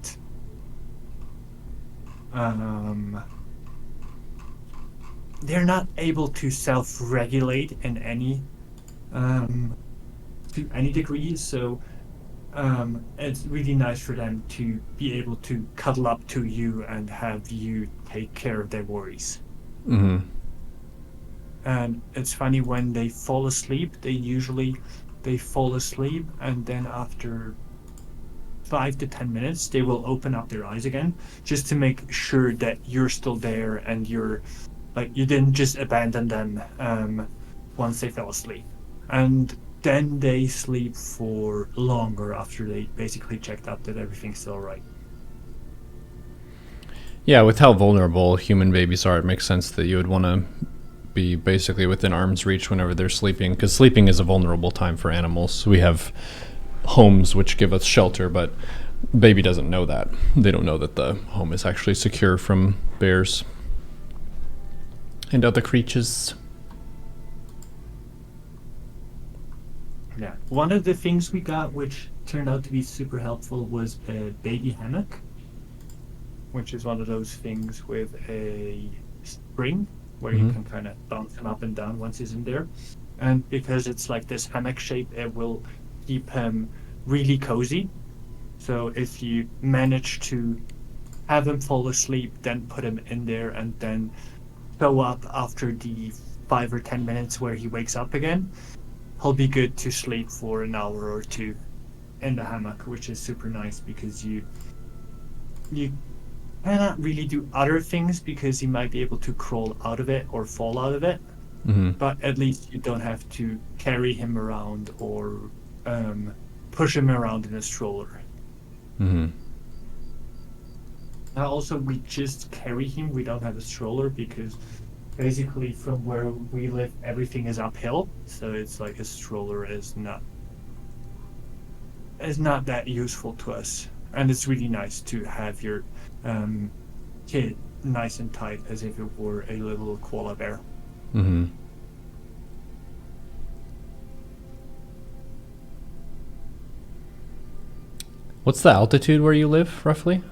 Speaker 2: they're not able to self-regulate in any to any degree. So it's really nice for them to be able to cuddle up to you and have you take care of their worries. And it's funny, when they fall asleep, they fall asleep, and then after 5 to 10 minutes they will open up their eyes again, just to make sure that you're still there and you're like, you didn't just abandon them once they fell asleep. And then they sleep for longer after they basically checked out that everything's still right.
Speaker 1: Yeah, with how vulnerable human babies are, it makes sense that you would want to be basically within arm's reach whenever they're sleeping, because sleeping is a vulnerable time for animals. We have homes which give us shelter, but baby doesn't know that. They don't know that the home is actually secure from bears and other creatures.
Speaker 2: Yeah. One of the things we got, which turned out to be super helpful, was a baby hammock, which is one of those things with a spring where you can kind of bounce him up and down once he's in there. And because it's like this hammock shape, it will keep him really cozy. So if you manage to have him fall asleep, then put him in there, and then show up after the 5 or 10 minutes where he wakes up again, he'll be good to sleep for an hour or two in the hammock, which is super nice because you cannot really do other things because he might be able to crawl out of it or fall out of it. But at least you don't have to carry him around or push him around in a stroller. Now also we just carry him, we don't have a stroller because basically from where we live everything is uphill, so it's like a stroller is not that useful to us. And it's really nice to have your kid nice and tight as if it were a little koala bear.
Speaker 1: What's the altitude where you live, roughly?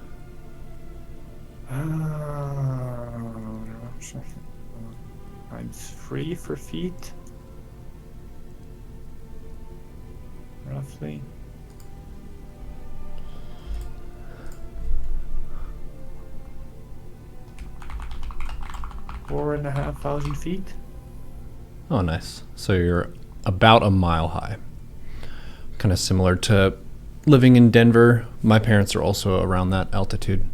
Speaker 2: Times 3 for feet. Roughly. Four and a half thousand feet.
Speaker 1: Oh, nice. So you're about a mile high. Kind of similar to living in Denver. My parents are also around that altitude.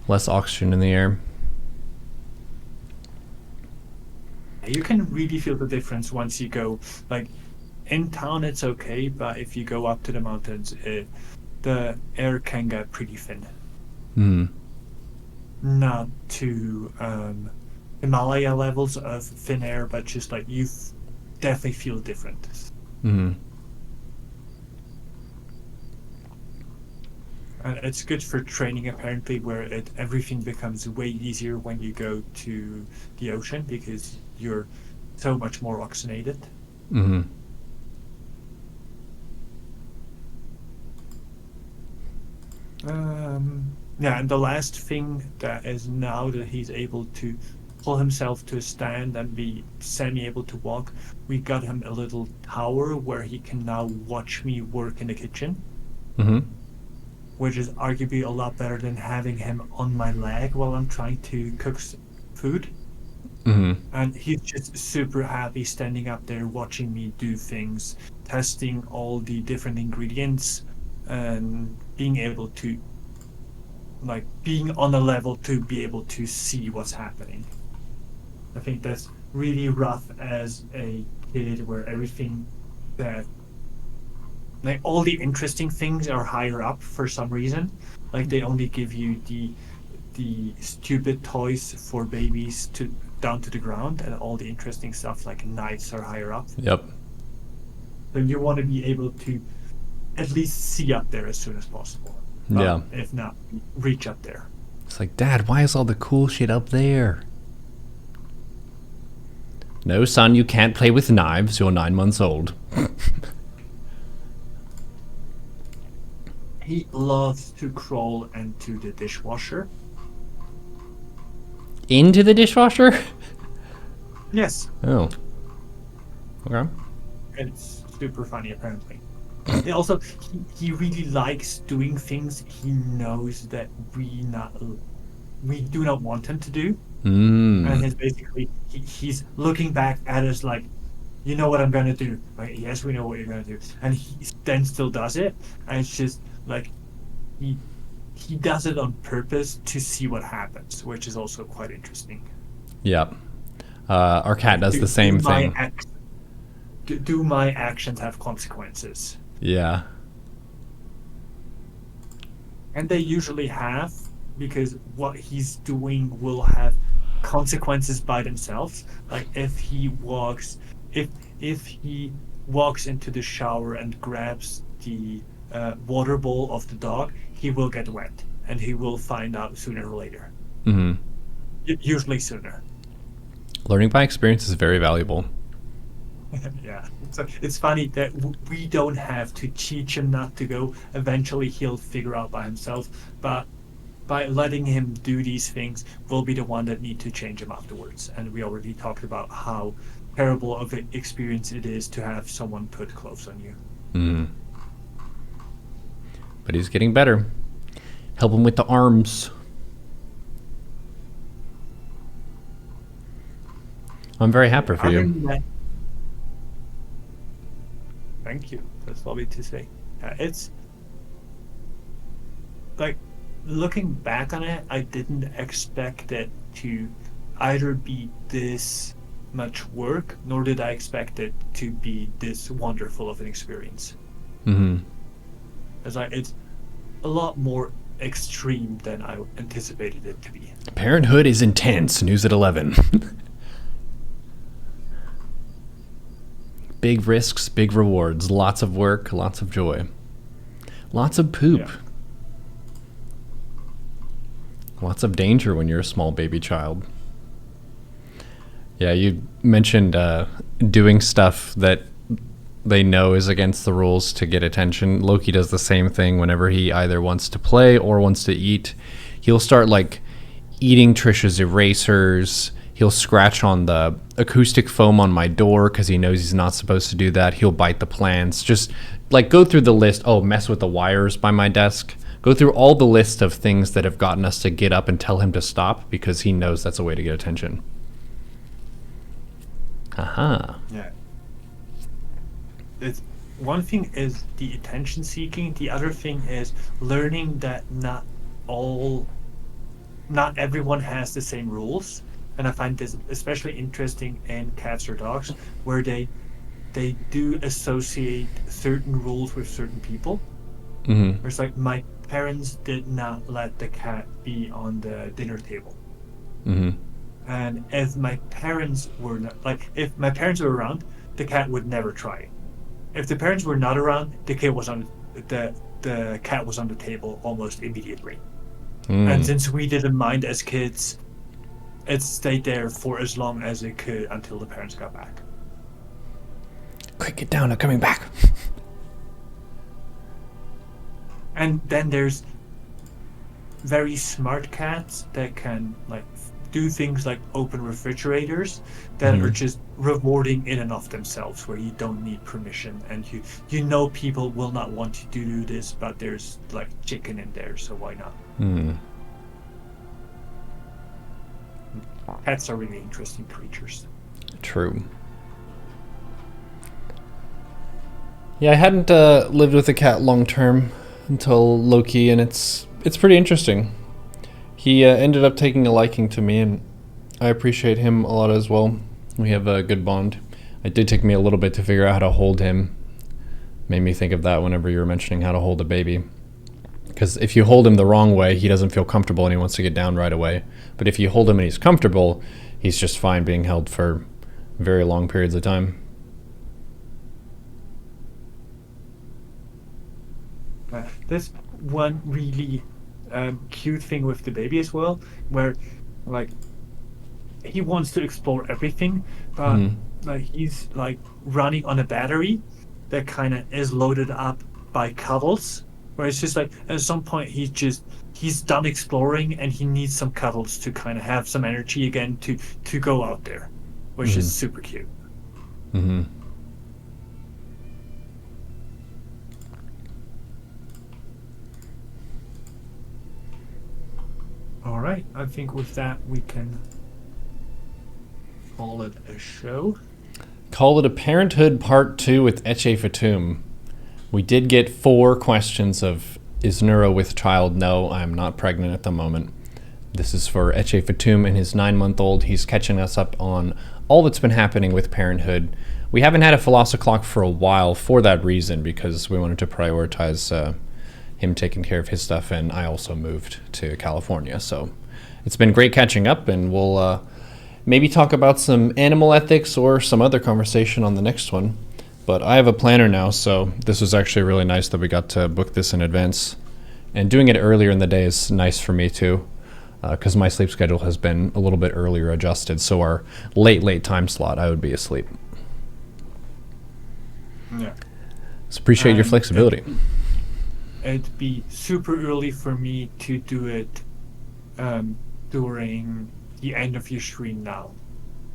Speaker 1: Less oxygen in the air.
Speaker 2: You can really feel the difference once you go, like, in town it's okay, but if you go up to the mountains, the air can get pretty thin. Not to Himalaya levels of thin air, but just like you definitely feel different. It's good for training apparently, where everything becomes way easier when you go to the ocean because you're so much more oxygenated. Yeah, and the last thing that is now that he's able to pull himself to a stand and be semi-able to walk, we got him a little tower where he can now watch me work in the kitchen. Which is arguably a lot better than having him on my leg while I'm trying to cook food. And he's just super happy standing up there watching me do things, testing all the different ingredients, and being able to, like, being on a level to be able to see what's happening. I think that's really rough as a kid where everything that, like, all the interesting things are higher up for some reason. Like, they only give you the stupid toys for babies to down to the ground, and all the interesting stuff like knives are higher up.
Speaker 1: Yep.
Speaker 2: So you want to be able to at least see up there as soon as possible.
Speaker 1: Yeah.
Speaker 2: If not, reach up there.
Speaker 1: It's like, Dad, why is all the cool shit up there? No, son, you can't play with knives. You're 9 months old.
Speaker 2: He loves to crawl into the dishwasher.
Speaker 1: Into the dishwasher?
Speaker 2: Yes.
Speaker 1: Oh. Okay.
Speaker 2: It's super funny, apparently. Also, he really likes doing things he knows that we do not want him to do. And he's basically, he's looking back at us like, you know what I'm going to do. Like, yes, we know what you're going to do. And he then still does it. And it's just like, he does it on purpose to see what happens, which is also quite interesting.
Speaker 1: Yep. Our cat does the same thing.
Speaker 2: Do my actions have consequences?
Speaker 1: Yeah.
Speaker 2: And they usually have, because what he's doing will have consequences by themselves. Like if he walks into the shower and grabs the water bowl of the dog, he will get wet, and he will find out sooner or later. Usually sooner.
Speaker 1: Learning by experience is very valuable.
Speaker 2: Yeah. So it's funny that we don't have to teach him not to go. Eventually, he'll figure out by himself. But by letting him do these things, we'll be the one that need to change him afterwards. And we already talked about how terrible of an experience it is to have someone put clothes on you.
Speaker 1: Mm. But he's getting better. Help him with the arms. I'm very happy for
Speaker 2: Other
Speaker 1: you.
Speaker 2: than that- Thank you. That's lovely to say. It's like looking back on it, I didn't expect it to either be this much work, nor did I expect it to be this wonderful of an experience.
Speaker 1: Mm-hmm.
Speaker 2: It's a lot more extreme than I anticipated it to be.
Speaker 1: Parenthood is intense. News at 11. Big risks, big rewards. Lots of work, lots of joy. Lots of poop.
Speaker 2: Yeah.
Speaker 1: Lots of danger when you're a small baby child. Yeah, you mentioned doing stuff that they know is against the rules to get attention. Loki does the same thing whenever he either wants to play or wants to eat. He'll start like eating Trisha's erasers. He'll scratch on the acoustic foam on my door because he knows he's not supposed to do that. He'll bite the plants. Just like go through the list. Oh, mess with the wires by my desk. Go through all the list of things that have gotten us to get up and tell him to stop because he knows that's a way to get attention. Aha.
Speaker 2: Yeah. It's one thing is the attention seeking. The other thing is learning that not everyone has the same rules. And I find this especially interesting in cats or dogs, where they do associate certain rules with certain people.
Speaker 1: Mm-hmm.
Speaker 2: Where it's like my parents did not let the cat be on the dinner table.
Speaker 1: Mm-hmm.
Speaker 2: And if my parents were not, like, if my parents were around, the cat would never try it. If the parents were not around, the cat was on the table almost immediately. And since we didn't mind as kids, it stayed there for as long as it could until the parents got back.
Speaker 1: Quick, get down, I'm coming back.
Speaker 2: And then there's very smart cats that can like do things like open refrigerators that are just rewarding in and of themselves, where you don't need permission, and you know people will not want to do this, but there's like chicken in there, so why not? Cats are really interesting creatures.
Speaker 1: True. Yeah, I hadn't lived with a cat long term until Loki, and it's pretty interesting. He ended up taking a liking to me, and I appreciate him a lot as well. We have a good bond. It did take me a little bit to figure out how to hold him. Made me think of that whenever you were mentioning how to hold a baby. Because if you hold him the wrong way, he doesn't feel comfortable and he wants to get down right away. But if you hold him and he's comfortable, he's just fine being held for very long periods of time.
Speaker 2: There's one really cute thing with the baby as well, where like he wants to explore everything, but like he's like running on a battery that kind of is loaded up by cuddles, where it's just like at some point he's done exploring and he needs some cuddles to kind of have some energy again to go out there, which is super cute.
Speaker 1: Mm-hmm.
Speaker 2: All right, I think with that we can call it a show.
Speaker 1: Call it a Parenthood Part 2 with Eche Fatum. We did get 4 questions of, is Neuro with child? No, I'm not pregnant at the moment. This is for Eche Fatum and his 9-month-old. He's catching us up on all that's been happening with Parenthood. We haven't had a Philosoclock for a while for that reason, because we wanted to prioritize him taking care of his stuff, and I also moved to California. So it's been great catching up, and we'll maybe talk about some animal ethics or some other conversation on the next one. But I have a planner now, so this was actually really nice that we got to book this in advance. And doing it earlier in the day is nice for me too, because my sleep schedule has been a little bit earlier adjusted, so our late time slot, I would be asleep.
Speaker 2: Yeah.
Speaker 1: So appreciate your
Speaker 2: And
Speaker 1: flexibility.
Speaker 2: It'd be super early for me to do it during the end of your stream now.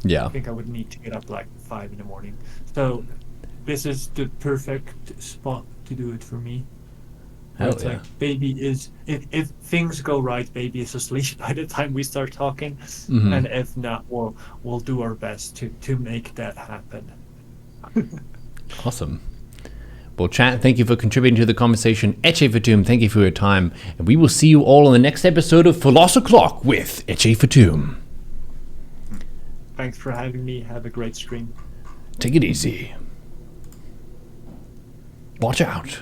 Speaker 1: Yeah.
Speaker 2: I think I would need to get up like 5 in the morning. So this is the perfect spot to do it for me.
Speaker 1: Hell
Speaker 2: It's
Speaker 1: yeah.
Speaker 2: like baby is if things go right, baby is asleep by the time we start talking,
Speaker 1: Mhm.
Speaker 2: and if not, we'll do our best to make that happen.
Speaker 1: Awesome. Well, chat, thank you for contributing to the conversation. Eche Fatum, thank you for your time. And we will see you all in the next episode of Philosoclock with Eche Fatum.
Speaker 2: Thanks for having me. Have a great stream.
Speaker 1: Take it easy. Watch out.